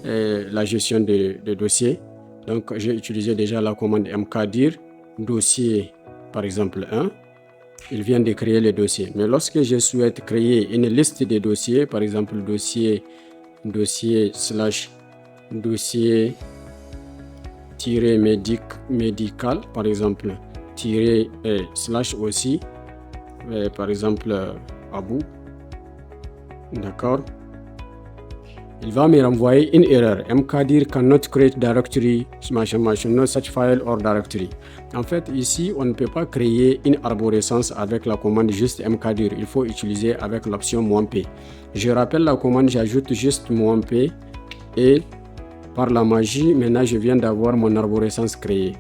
A: la gestion des dossiers. Donc j'ai utilisé déjà la commande mkdir, dossier par exemple 1. Il vient de créer le dossier. Mais lorsque je souhaite créer une liste de dossiers, par exemple dossier médical, par exemple slash aussi, par exemple Abou, d'accord, il va me renvoyer une erreur. mkdir cannot create directory no such file or directory. En fait ici on ne peut pas créer une arborescence avec la commande juste mkdir, il faut utiliser avec l'option -p. Je rappelle la commande, j'ajoute juste -p et par la magie maintenant je viens d'avoir mon arborescence créée.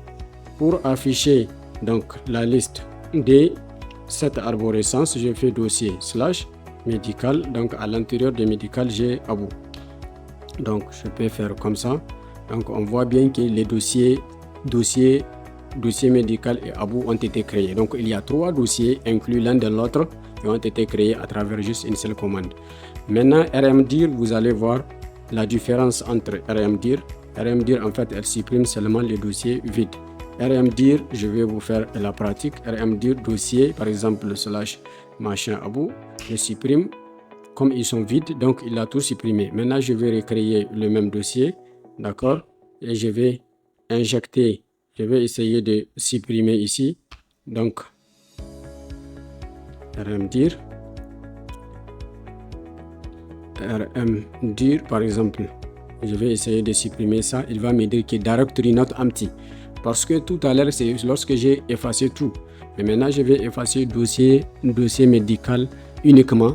A: Pour afficher donc la liste de cette arborescence, je fais dossier slash médical, donc à l'intérieur de médical j'ai Abou. Donc je peux faire comme ça. Donc on voit bien que les dossier médical et Abou ont été créés. Donc il y a 3 dossiers inclus l'un dans l'autre qui ont été créés à travers juste une seule commande. Maintenant rmdir, vous allez voir la différence entre rmdir en fait elle supprime seulement les dossiers vides. rmdir, je vais vous faire la pratique. rmdir dossier par exemple slash machin Abou, je supprime. Comme ils sont vides, donc il a tout supprimé. Maintenant je vais recréer le même dossier, d'accord, et je vais injecter, je vais essayer de supprimer ici, donc rmdir par exemple, je vais essayer de supprimer ça. Il va me dire que directory not empty, parce que tout à l'heure c'est lorsque j'ai effacé tout, mais maintenant je vais effacer dossier médical uniquement.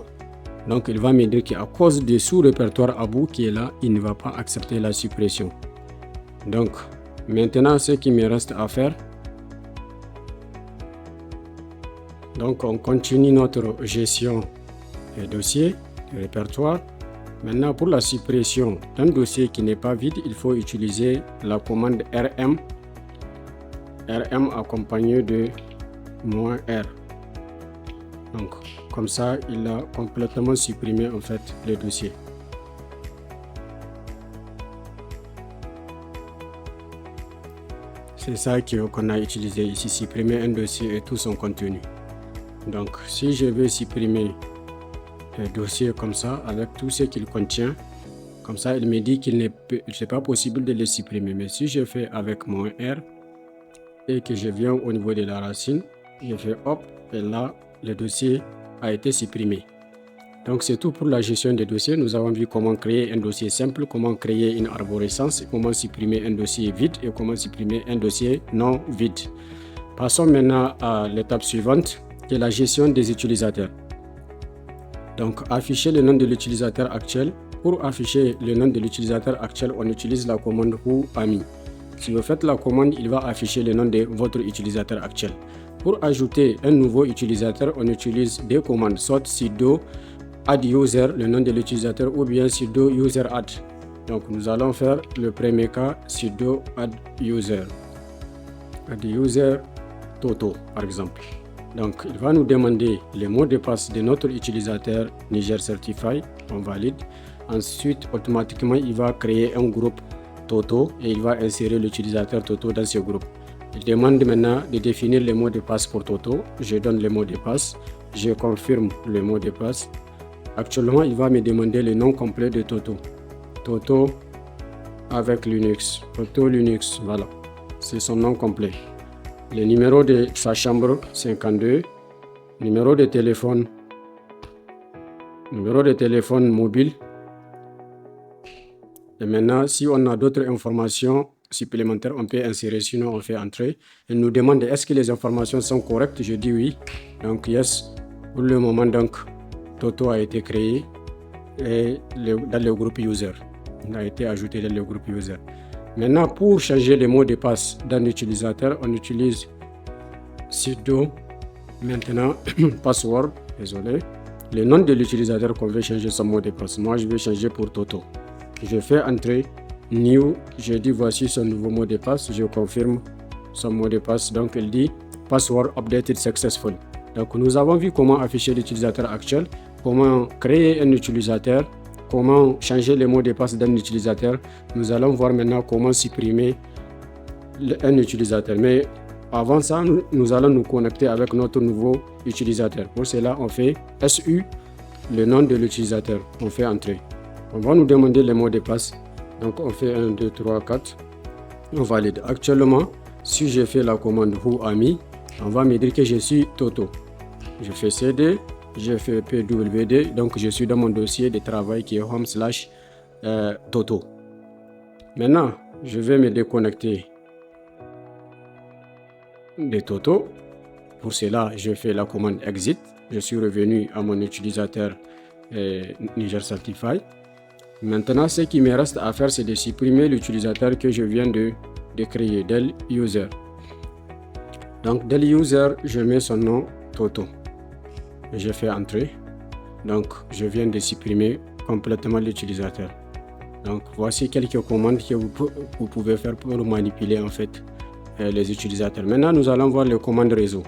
A: Donc il va me dire qu'à cause du sous-répertoire Abou qui est là, il ne va pas accepter la suppression. Donc maintenant ce qui me reste à faire, donc on continue notre gestion des dossiers, du répertoire. Maintenant pour la suppression d'un dossier qui n'est pas vide, il faut utiliser la commande rm accompagné de -r. Donc comme ça il a complètement supprimé en fait le dossier. C'est ça qu'on a utilisé ici, supprimer un dossier et tout son contenu. Donc si je veux supprimer le dossier comme ça avec tout ce qu'il contient, comme ça il me dit qu'il n'est pas possible de le supprimer. Mais si je fais avec -r et que je viens au niveau de la racine, je fais hop, et là le dossier a été supprimé. Donc c'est tout pour la gestion des dossiers. Nous avons vu comment créer un dossier simple, comment créer une arborescence, comment supprimer un dossier vide et comment supprimer un dossier non vide. Passons maintenant à l'étape suivante, qui est la gestion des utilisateurs. Donc afficher le nom de l'utilisateur actuel. Pour afficher le nom de l'utilisateur actuel, on utilise la commande who-ami. Si vous faites la commande, il va afficher le nom de votre utilisateur actuel. Pour ajouter un nouveau utilisateur, on utilise des commandes, soit sudo add user, le nom de l'utilisateur, ou bien sudo user add. Donc nous allons faire le premier cas, sudo add user Toto par exemple. Donc il va nous demander le mot de passe de notre utilisateur NigerCertify, on valide. Ensuite automatiquement il va créer un groupe Toto et il va insérer l'utilisateur Toto dans ce groupe. Il demande maintenant de définir le mot de passe pour Toto. Je donne le mot de passe. Je confirme le mot de passe. Actuellement, il va me demander le nom complet de Toto. Toto avec Linux. Toto Linux, voilà. C'est son nom complet. Le numéro de sa chambre, 52. Numéro de téléphone mobile. Et maintenant, si on a d'autres informations supplémentaires, on peut insérer, sinon on fait entrer. Il nous demande est-ce que les informations sont correctes. Je dis oui. Donc yes. Pour le moment, donc, Toto a été créé et dans le groupe user. Il a été ajouté dans le groupe user. Maintenant, pour changer le mot de passe d'un utilisateur, on utilise sudo maintenant password. Désolé. Le nom de l'utilisateur qu'on veut changer son mot de passe. Moi, je vais changer pour Toto. Je fais entrer new. Je dis voici son nouveau mot de passe. Je confirme son mot de passe. Donc, il dit password updated successful. Donc, nous avons vu comment afficher l'utilisateur actuel, comment créer un utilisateur, comment changer les mots de passe d'un utilisateur. Nous allons voir maintenant comment supprimer un utilisateur. Mais avant ça, nous allons nous connecter avec notre nouveau utilisateur. Pour cela, on fait SU, le nom de l'utilisateur. On fait entrer. On va nous demander les mots de passe. Donc, on fait 1, 2, 3, 4. On valide. Actuellement, si je fais la commande who ami, on va me dire que je suis Toto. Je fais CD, je fais PWD, donc je suis dans mon dossier de travail qui est home/Toto. Maintenant, je vais me déconnecter de Toto. Pour cela, je fais la commande exit. Je suis revenu à mon utilisateur Niger Certify. Maintenant, ce qui me reste à faire, c'est de supprimer l'utilisateur que je viens de créer, del user. Donc, del user, je mets son nom Toto. Je fais entrer. Donc, je viens de supprimer complètement l'utilisateur. Donc, voici quelques commandes que vous pouvez faire pour manipuler en fait les utilisateurs. Maintenant, nous allons voir les commandes réseau.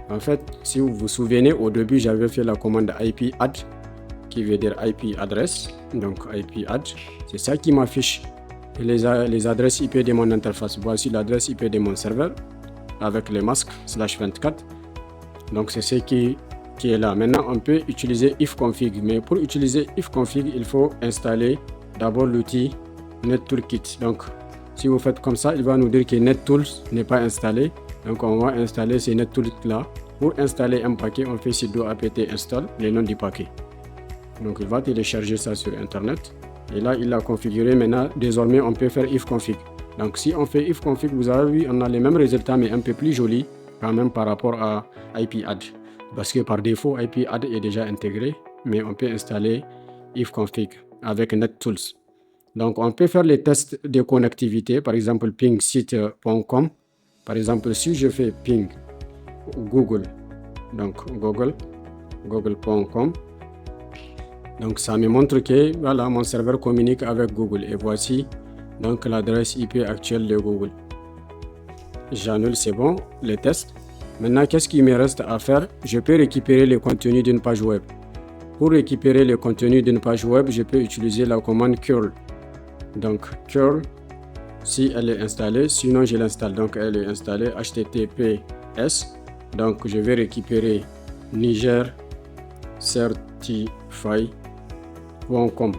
A: En fait, si vous vous souvenez, au début, j'avais fait la commande IP add, qui veut dire IP adresse. Donc, IP add, c'est ça qui m'affiche les adresses IP de mon interface. Voici l'adresse IP de mon serveur avec les masques /24. Donc, c'est ce qui est là. Maintenant, on peut utiliser ifconfig. Mais pour utiliser ifconfig, il faut installer d'abord l'outil NetToolkit. Donc, si vous faites comme ça, il va nous dire que NetTools n'est pas installé. Donc, on va installer ces NetTools là. Pour installer un paquet, on fait sudo apt install, le nom du paquet. Donc, il va télécharger ça sur Internet. Et là, il a configuré. Maintenant, désormais, on peut faire ifconfig. Donc, si on fait ifconfig, vous avez vu, on a les mêmes résultats, mais un peu plus jolis quand même par rapport à ipadd. Parce que par défaut, ipadd est déjà intégré, mais on peut installer ifconfig avec NetTools. Donc, on peut faire les tests de connectivité, par exemple ping site.com. Par exemple, si je fais ping Google, donc google.com, donc ça me montre que voilà, mon serveur communique avec Google. Et voici donc l'adresse IP actuelle de Google. J'annule, c'est bon, les tests. Maintenant, qu'est-ce qu'il me reste à faire? Je peux récupérer le contenu d'une page web. Pour récupérer le contenu d'une page web, je peux utiliser la commande curl. Donc, curl, si elle est installée, sinon je l'installe. Donc, elle est installée, https. Donc, je vais récupérer nigercertify.com.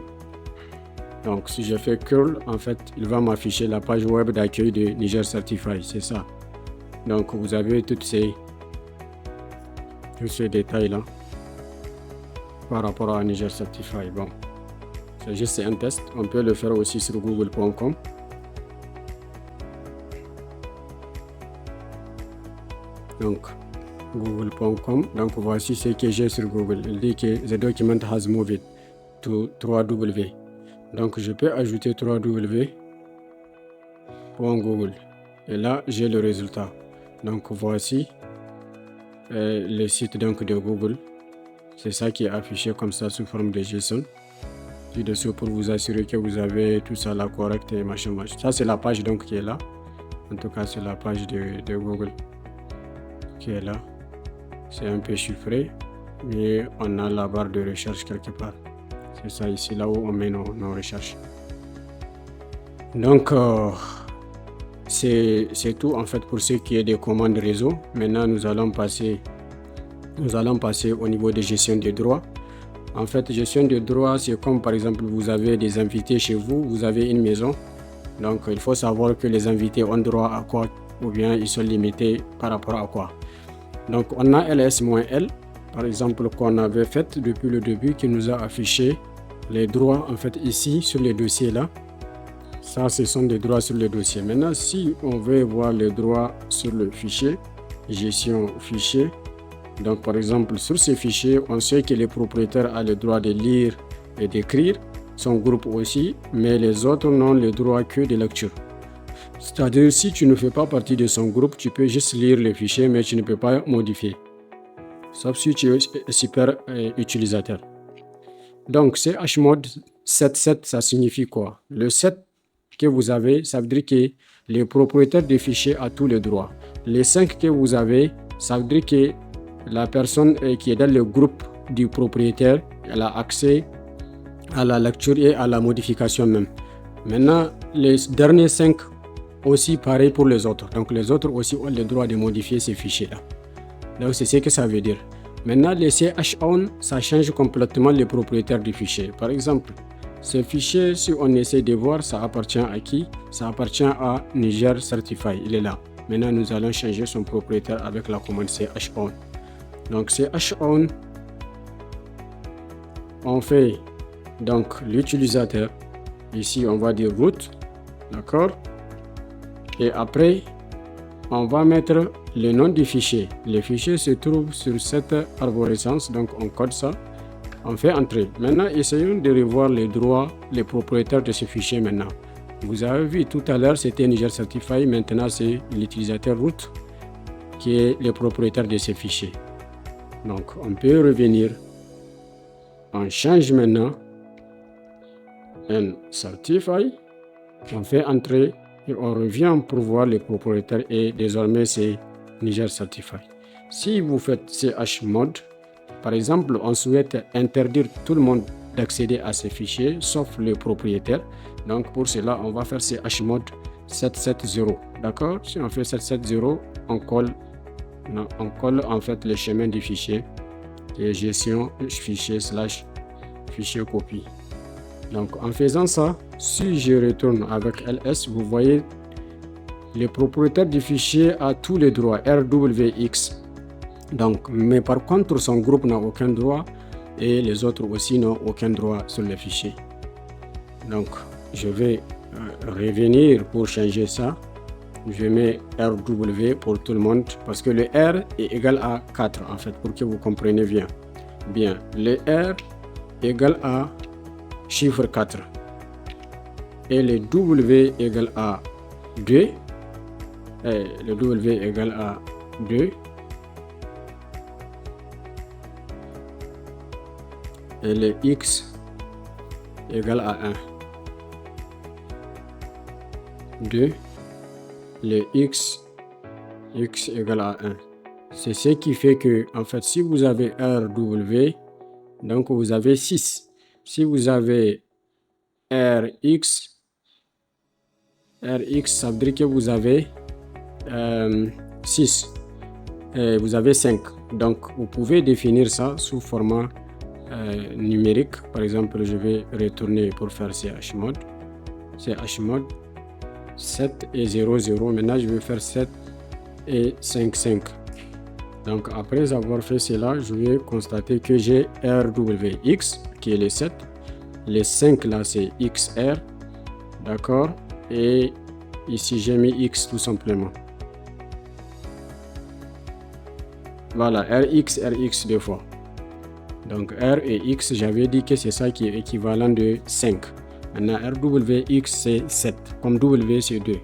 A: Donc, si je fais curl, en fait, il va m'afficher la page web d'accueil de Niger Certify. C'est ça. Donc, vous avez tous ces détails-là par rapport à Niger Certify. Bon, c'est juste un test. On peut le faire aussi sur google.com. Donc, google.com. Donc, voici ce que j'ai sur Google. Il dit que the document has moved to 3W. Donc, je peux ajouter 3W.google. Et là, j'ai le résultat. Donc, voici le site donc, de Google. C'est ça qui est affiché comme ça sous forme de JSON. Puis dessous pour vous assurer que vous avez tout ça là correct et machin. Ça, c'est la page donc qui est là. En tout cas, c'est la page de Google qui est là. C'est un peu chiffré, mais on a la barre de recherche quelque part. C'est ça ici, là où on met nos recherches. Donc, c'est tout en fait pour ce qui est des commandes réseau. Maintenant, nous allons passer au niveau de gestion des droits. En fait, gestion des droits, c'est comme par exemple, vous avez des invités chez vous, vous avez une maison. Donc, il faut savoir que les invités ont droit à quoi ou bien ils sont limités par rapport à quoi. Donc, on a ls-l, par exemple, qu'on avait fait depuis le début, qui nous a affiché les droits en fait ici sur les dossiers là. Ça, ce sont des droits sur le dossier. Maintenant, si on veut voir les droits sur le fichier, gestion fichier, donc par exemple sur ce fichier, on sait que le propriétaire a le droit de lire et d'écrire, son groupe aussi, mais les autres n'ont le droit que de lecture. C'est-à-dire, si tu ne fais pas partie de son groupe, tu peux juste lire le fichier, mais tu ne peux pas modifier. Sauf si tu es super utilisateur. Donc, c'est hmod 77, ça signifie quoi? Le 7 que vous avez, ça veut dire que le propriétaire du fichier a tous les droits. Les 5 que vous avez, ça veut dire que la personne qui est dans le groupe du propriétaire, elle a accès à la lecture et à la modification même. Maintenant, les derniers 5 aussi pareil pour les autres. Donc les autres aussi ont le droit de modifier ces fichiers-là. Donc c'est ce que ça veut dire. Maintenant, les chon, ça change complètement le propriétaire du fichier. Par exemple, ce fichier, si on essaie de voir, ça appartient à qui? Ça appartient à Niger Certify. Il est là. Maintenant, nous allons changer son propriétaire avec la commande chon. Donc chon, on fait donc l'utilisateur. Ici, on va dire root. D'accord? Et après, on va mettre le nom du fichier. Le fichier se trouve sur cette arborescence, donc on code ça. On fait entrer. Maintenant, essayons de revoir les droits, les propriétaires de ce fichier maintenant. Vous avez vu tout à l'heure, c'était Niger Certify. Maintenant, c'est l'utilisateur root qui est le propriétaire de ce fichier. Donc, on peut revenir. On change maintenant un Certify. On fait entrer. Et on revient pour voir les propriétaires et désormais c'est Niger Certify. Si vous faites chmod, par exemple, on souhaite interdire tout le monde d'accéder à ces fichiers sauf le propriétaire. Donc pour cela, on va faire chmod 770. D'accord? Si on fait 770, on colle en fait le chemin du fichier et gestion fichier / fichier copie. Donc en faisant ça, si je retourne avec ls, vous voyez le propriétaire du fichier a tous les droits RWX. Donc, mais par contre, son groupe n'a aucun droit et les autres aussi n'ont aucun droit sur le fichier. Donc, je vais revenir pour changer ça. Je mets RW pour tout le monde parce que le R est égal à 4 en fait, pour que vous compreniez bien. Bien, le R est égal à chiffre 4 et le W égale à 2 et le W égale à 2 et le X égale à 1. 2 le X égale à 1. C'est ce qui fait que en fait si vous avez RW, donc vous avez 6. Si vous avez RX, ça veut dire que vous avez 6 et vous avez 5. Donc vous pouvez définir ça sous format numérique. Par exemple, je vais retourner pour faire chmod. chmod 7 et 0, 0. Maintenant, je vais faire 7 et 5, 5. Donc après avoir fait cela, je vais constater que j'ai RWX qui est le 7. Les 5 là c'est XR. D'accord. Et ici j'ai mis X tout simplement. Voilà, RX deux fois. Donc R et X, j'avais dit que c'est ça qui est équivalent de 5. Maintenant RWX c'est 7. Comme W c'est 2.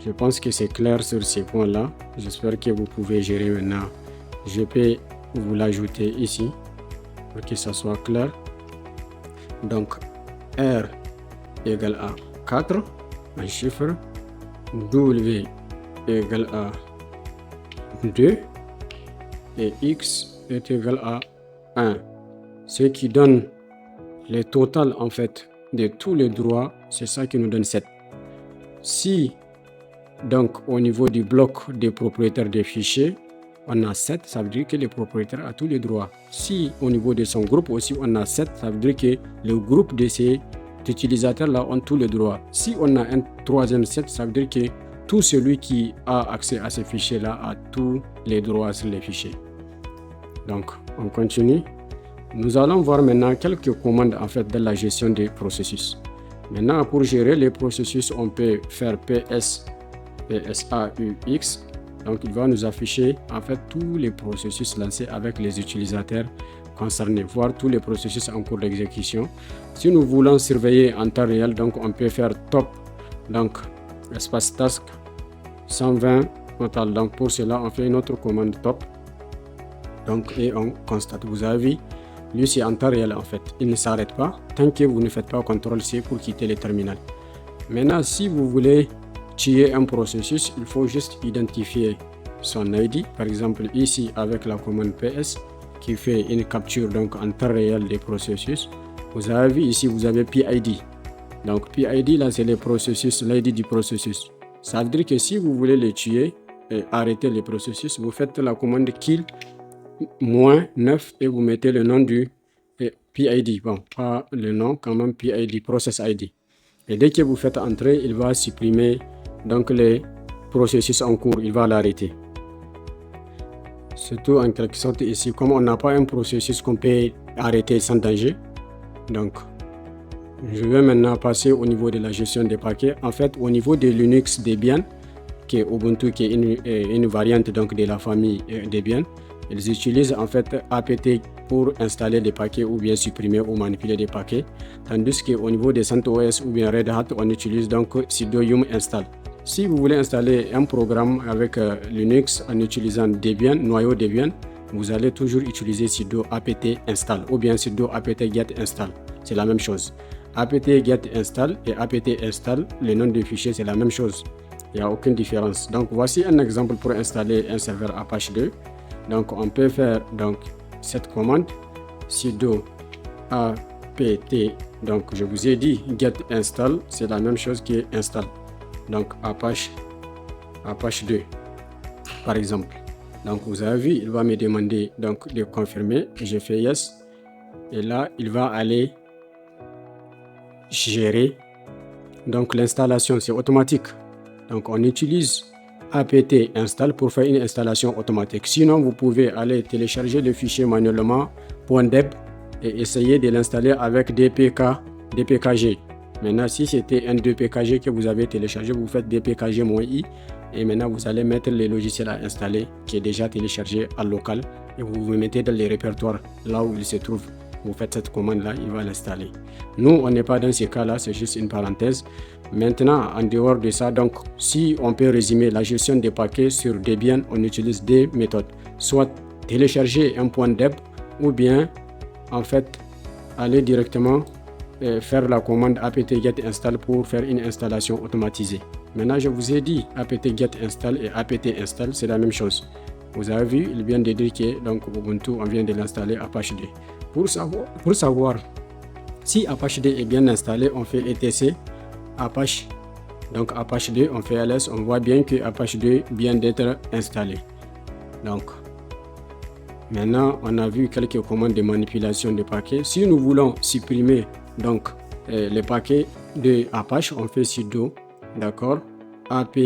A: Je pense que c'est clair sur ces points-là. J'espère que vous pouvez gérer maintenant. Je peux vous l'ajouter ici pour que ça soit clair. Donc, R égale à 4, un chiffre. W égale à 2. Et X est égal à 1. Ce qui donne le total en fait de tous les droits, c'est ça qui nous donne 7. Si Donc, au niveau du bloc des propriétaires des fichiers, on a 7, ça veut dire que le propriétaire a tous les droits. Si au niveau de son groupe aussi, on a 7, ça veut dire que le groupe de ces utilisateurs-là ont tous les droits. Si on a un troisième 7, ça veut dire que tout celui qui a accès à ces fichiers-là a tous les droits sur les fichiers. Donc, on continue. Nous allons voir maintenant quelques commandes en fait dans la gestion des processus. Maintenant, pour gérer les processus, on peut faire PS, PSAUX. Donc, il va nous afficher en fait tous les processus lancés avec les utilisateurs concernés, voir tous les processus en cours d'exécution. Si nous voulons surveiller en temps réel, donc on peut faire top, donc espace task 120 total. Donc, pour cela, on fait une autre commande top. Donc, et on constate, vous avez vu, lui c'est en temps réel en fait, il ne s'arrête pas tant que vous ne faites pas CTRL-C pour quitter le terminal. Maintenant, si vous voulez tuer un processus, il faut juste identifier son ID, par exemple ici avec la commande PS qui fait une capture donc en temps réel des processus. Vous avez vu ici, vous avez PID. Donc PID là c'est le processus, l'ID du processus. Ça veut dire que si vous voulez le tuer et arrêter le processus, vous faites la commande kill -9 et vous mettez le nom du PID, bon pas le nom, quand même PID, process ID. Et dès que vous faites entrer, il va supprimer donc les processus en cours, il va l'arrêter. Surtout en quelque sorte ici, comme on n'a pas un processus qu'on peut arrêter sans danger. Donc, je vais maintenant passer au niveau de la gestion des paquets. En fait, au niveau de Linux Debian, qui est Ubuntu, qui est une variante donc de la famille Debian, ils utilisent en fait apt pour installer des paquets ou bien supprimer ou manipuler des paquets. Tandis qu'au niveau de CentOS ou bien Red Hat, on utilise donc sudo yum install. Si vous voulez installer un programme avec Linux en utilisant Debian, noyau Debian, vous allez toujours utiliser sudo apt install ou bien sudo apt get install. C'est la même chose. Apt get install et apt install, le nom du fichier c'est la même chose. Il n'y a aucune différence. Donc voici un exemple pour installer un serveur Apache 2. Donc on peut faire donc cette commande sudo apt, donc je vous ai dit get install, c'est la même chose que install. Donc Apache 2 par exemple. Donc vous avez vu, il va me demander donc de confirmer, je fais yes et là il va aller gérer donc l'installation, c'est automatique. Donc on utilise apt install pour faire une installation automatique. Sinon vous pouvez aller télécharger le fichier manuellement .deb et essayer de l'installer avec dpkg. Maintenant, si c'était un dpkg que vous avez téléchargé, vous faites dpkg-i et maintenant vous allez mettre le logiciel à installer qui est déjà téléchargé en local et vous vous mettez dans les répertoires là où il se trouve. Vous faites cette commande là, il va l'installer. Nous, on n'est pas dans ce cas là, c'est juste une parenthèse. Maintenant, en dehors de ça, donc si on peut résumer la gestion des paquets sur Debian, on utilise des méthodes, soit télécharger un .deb ou bien en fait aller directement faire la commande apt get install pour faire une installation automatisée. Maintenant, je vous ai dit apt get install et apt install, c'est la même chose. Vous avez vu, il vient de dire que donc Ubuntu, on vient de l'installer Apache 2. Pour savoir si Apache 2 est bien installé, on fait etc Apache. Donc Apache 2, on fait ls, on voit bien que Apache 2 vient d'être installé. Donc maintenant, on a vu quelques commandes de manipulation de paquets. Si nous voulons supprimer donc les paquets de Apache, on fait sudo, d'accord, apt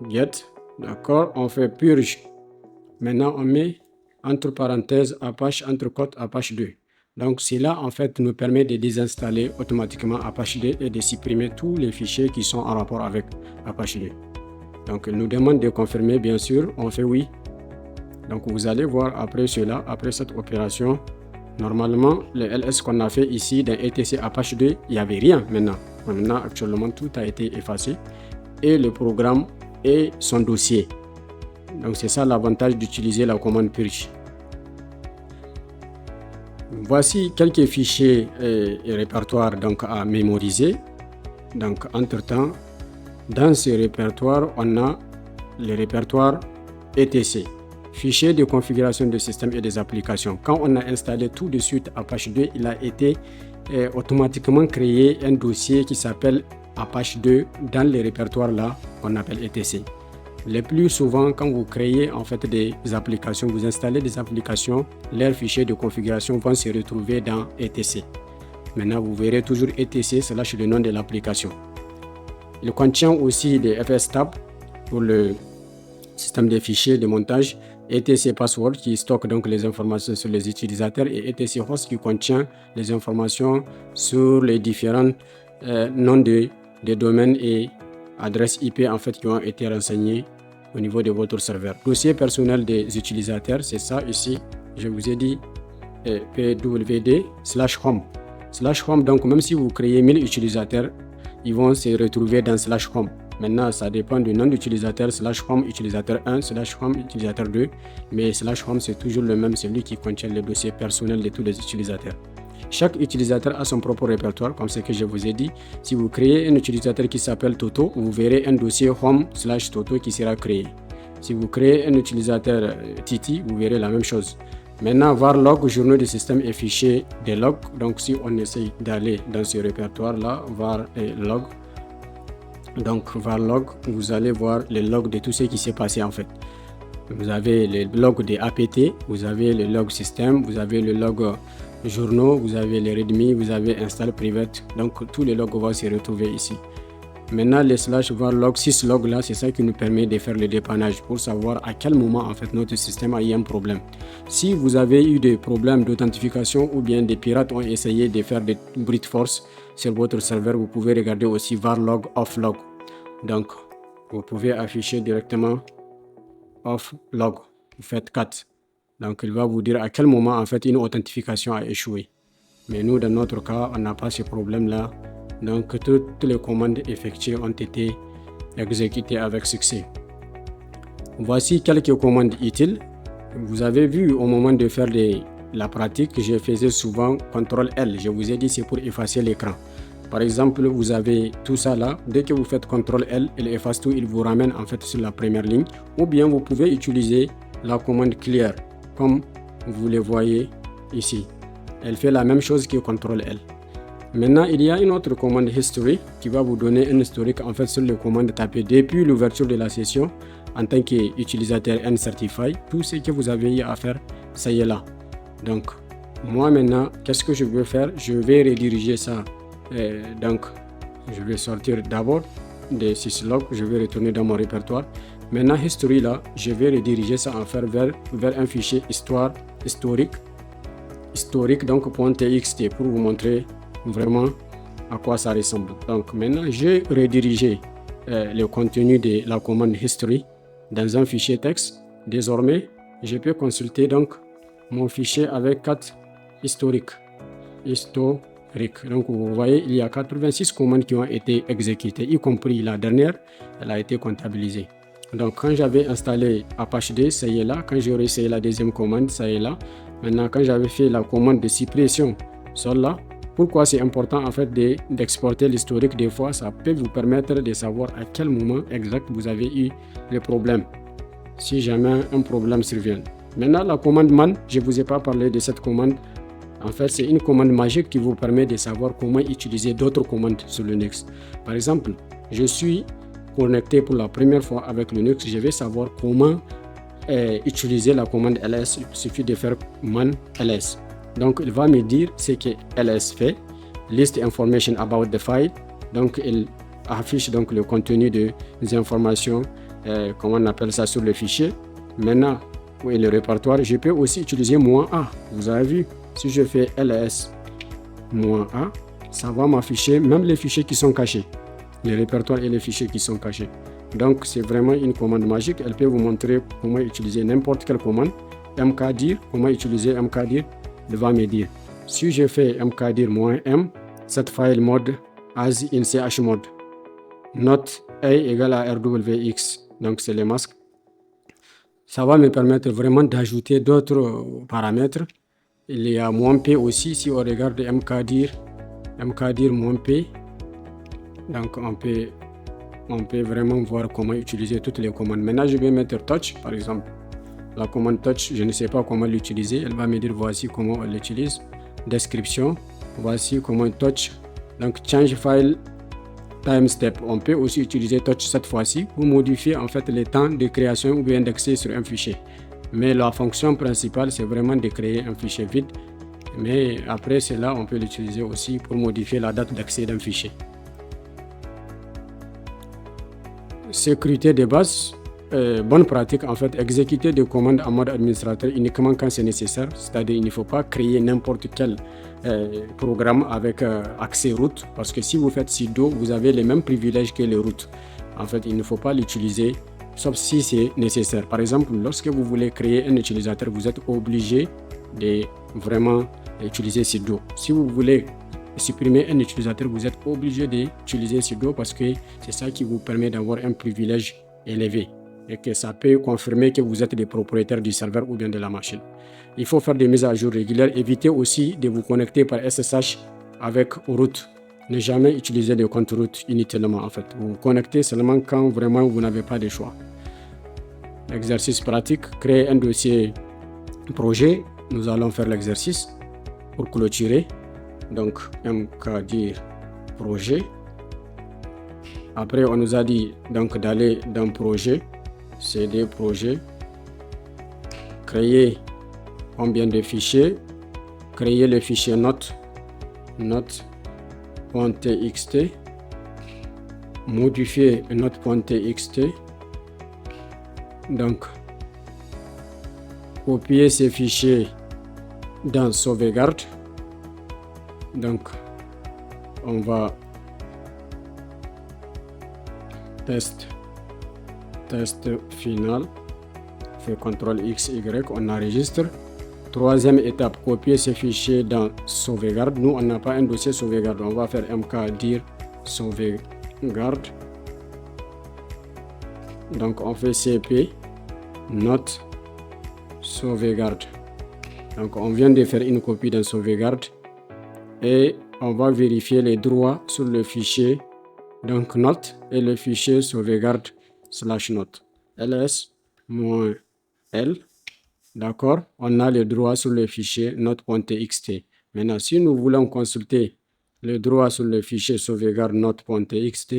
A: get, d'accord, on fait purge. Maintenant, on met entre parenthèses Apache entre côtes Apache 2. Donc cela en fait nous permet de désinstaller automatiquement Apache 2 et de supprimer tous les fichiers qui sont en rapport avec Apache 2. Donc il nous demande de confirmer, bien sûr, on fait oui. Donc vous allez voir après cela, après cette opération, normalement le ls qu'on a fait ici dans etc Apache 2, il n'y avait rien maintenant. Maintenant actuellement tout a été effacé et le programme et son dossier. Donc c'est ça l'avantage d'utiliser la commande purge. Voici quelques fichiers et répertoires donc à mémoriser. Donc entre temps, dans ce répertoire, on a le répertoire etc, fichier de configuration de système et des applications. Quand on a installé tout de suite Apache 2, il a été automatiquement créer un dossier qui s'appelle Apache 2 dans les répertoires là qu'on appelle etc. Le plus souvent, quand vous créez en fait des applications, vous installez des applications, leurs fichiers de configuration vont se retrouver dans etc. Maintenant, vous verrez toujours etc / le nom de l'application. Il contient aussi des fstab pour le système des fichiers de montage, etc password qui stocke donc les informations sur les utilisateurs et etc host qui contient les informations sur les différents noms de domaines et adresses IP en fait qui ont été renseignées au niveau de votre serveur. Dossier personnel des utilisateurs, c'est ça ici. Je vous ai dit pwd/home. /home, donc même si vous créez 1000 utilisateurs, ils vont se retrouver dans /home. Maintenant, ça dépend du nom d'utilisateur, /home utilisateur 1, /home utilisateur 2, mais /home c'est toujours le même, celui qui contient les dossiers personnels de tous les utilisateurs. Chaque utilisateur a son propre répertoire, comme ce que je vous ai dit. Si vous créez un utilisateur qui s'appelle Toto, vous verrez un dossier home/Toto qui sera créé. Si vous créez un utilisateur Titi, vous verrez la même chose. Maintenant, var log, journaux du système et fichier des logs. Donc, si on essaye d'aller dans ce répertoire-là, var log. Donc, var log, vous allez voir les logs de tout ce qui s'est passé en fait. Vous avez les logs des APT, vous avez le log système, vous avez le log journaux, vous avez les readme, vous avez install private. Donc, tous les logs vont se retrouver ici. Maintenant, les /var log, syslog là, c'est ça qui nous permet de faire le dépannage pour savoir à quel moment en fait notre système a eu un problème. Si vous avez eu des problèmes d'authentification ou bien des pirates ont essayé de faire des brute force sur votre serveur, vous pouvez regarder aussi var log off log. Donc, vous pouvez afficher directement off log. Vous faites 4. Donc, il va vous dire à quel moment en fait une authentification a échoué. Mais nous, dans notre cas, on n'a pas ce problème-là. Donc, toutes les commandes effectuées ont été exécutées avec succès. Voici quelques commandes utiles. Vous avez vu au moment de faire la pratique, je faisais souvent CTRL-L. Je vous ai dit c'est pour effacer l'écran. Par exemple, vous avez tout ça là. Dès que vous faites CTRL-L, il efface tout, il vous ramène en fait sur la première ligne. Ou bien vous pouvez utiliser la commande clear, comme vous le voyez ici. Elle fait la même chose que CTRL-L. Maintenant, il y a une autre commande history qui va vous donner un historique en fait sur les commandes tapées depuis l'ouverture de la session en tant qu'utilisateur N-Certify. Tout ce que vous avez eu à faire, ça y est là. Donc, moi maintenant, qu'est-ce que je veux faire? Je vais rediriger ça. Donc, je vais sortir d'abord des syslog, je vais retourner dans mon répertoire. Maintenant, history là, je vais rediriger ça en faire vers un fichier histoire historique, donc .txt pour vous montrer vraiment à quoi ça ressemble. Donc maintenant, j'ai redirigé le contenu de la commande history dans un fichier texte. Désormais, je peux consulter donc mon fichier avec 4 historiques. Donc vous voyez, il y a 86 commandes qui ont été exécutées, y compris la dernière, elle a été comptabilisée. Donc quand j'avais installé Apache 2, ça y est là. Quand j'ai essayé la deuxième commande, ça y est là. Maintenant, quand j'avais fait la commande de suppression, celle-là, pourquoi c'est important en fait d'exporter l'historique? Des fois, ça peut vous permettre de savoir à quel moment exact vous avez eu le problème, si jamais un problème survient. Maintenant, la commande man, je ne vous ai pas parlé de cette commande. En fait, c'est une commande magique qui vous permet de savoir comment utiliser d'autres commandes sur Linux. Par exemple, je suis connecté pour la première fois avec Linux, je vais savoir comment utiliser la commande ls. Il suffit de faire man ls. Donc, il va me dire ce que ls fait, list information about the file. Donc, il affiche donc le contenu des informations, comment on appelle ça, sur le fichier. Maintenant, oui, le répertoire, je peux aussi utiliser "-a". Vous avez vu, si je fais ls "-a", ça va m'afficher même les fichiers qui sont cachés, les répertoires et les fichiers qui sont cachés. Donc, c'est vraiment une commande magique. Elle peut vous montrer comment utiliser n'importe quelle commande. mkdir, comment utiliser mkdir. Il va me dire, si je fais mkdir -m, set file mode as in chmod, note a égale à rwx, donc c'est les masques. Ça va me permettre vraiment d'ajouter d'autres paramètres. Il y a -p aussi, si on regarde mkdir -p, donc on peut vraiment voir comment utiliser toutes les commandes. Maintenant, je vais mettre touch, par exemple. La commande touch, je ne sais pas comment l'utiliser. Elle va me dire voici comment on l'utilise. Description. Voici comment touch. Donc change file time step. On peut aussi utiliser touch cette fois-ci pour modifier en fait le temps de création ou bien d'accès sur un fichier. Mais la fonction principale, c'est vraiment de créer un fichier vide. Mais après cela, on peut l'utiliser aussi pour modifier la date d'accès d'un fichier. Sécurité de base. Bonne pratique en fait, exécuter des commandes en mode administrateur uniquement quand c'est nécessaire, c'est-à-dire il ne faut pas créer n'importe quel programme avec accès root, parce que si vous faites sudo, vous avez les mêmes privilèges que les root. En fait, il ne faut pas l'utiliser sauf si c'est nécessaire. Par exemple, lorsque vous voulez créer un utilisateur, vous êtes obligé de vraiment utiliser sudo. Si vous voulez supprimer un utilisateur, vous êtes obligé d'utiliser sudo parce que c'est ça qui vous permet d'avoir un privilège élevé et que ça peut confirmer que vous êtes des propriétaires du serveur ou bien de la machine. Il faut faire des mises à jour régulières. Évitez aussi de vous connecter par SSH avec root. Ne jamais utiliser de compte root inutilement en fait. Vous vous connectez seulement quand vraiment vous n'avez pas de choix. Exercice pratique, créer un dossier projet. Nous allons faire l'exercice pour clôturer. Donc mkdir projet. Après on nous a dit donc d'aller dans projet, cd projet, créer combien de fichiers, créer le fichier note.txt, modifier note.txt, donc copier ces fichiers dans sauvegarde. Donc on va test final, fait CTRL X, Y, on enregistre. Troisième étape, copier ces fichiers dans sauvegarde. Nous, on n'a pas un dossier sauvegarde, on va faire mkdir sauvegarde. Donc on fait cp note sauvegarde. Donc on vient de faire une copie dans sauvegarde et on va vérifier les droits sur le fichier donc note et le fichier sauvegarde /note ls-l. D'accord, on a le droit sur le fichier note.txt. Maintenant, si nous voulons consulter le droit sur le fichier sauvegarde note.txt,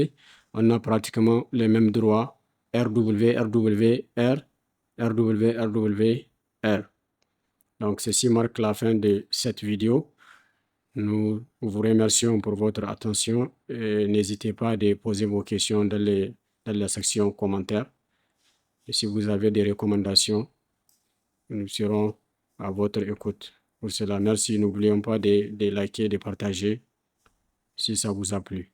A: on a pratiquement les mêmes droits rw. Donc, ceci marque la fin de cette vidéo. Nous vous remercions pour votre attention et n'hésitez pas à poser vos questions dans la section commentaires. Et si vous avez des recommandations, nous serons à votre écoute. Pour cela, merci. N'oublions pas de liker, de partager si ça vous a plu.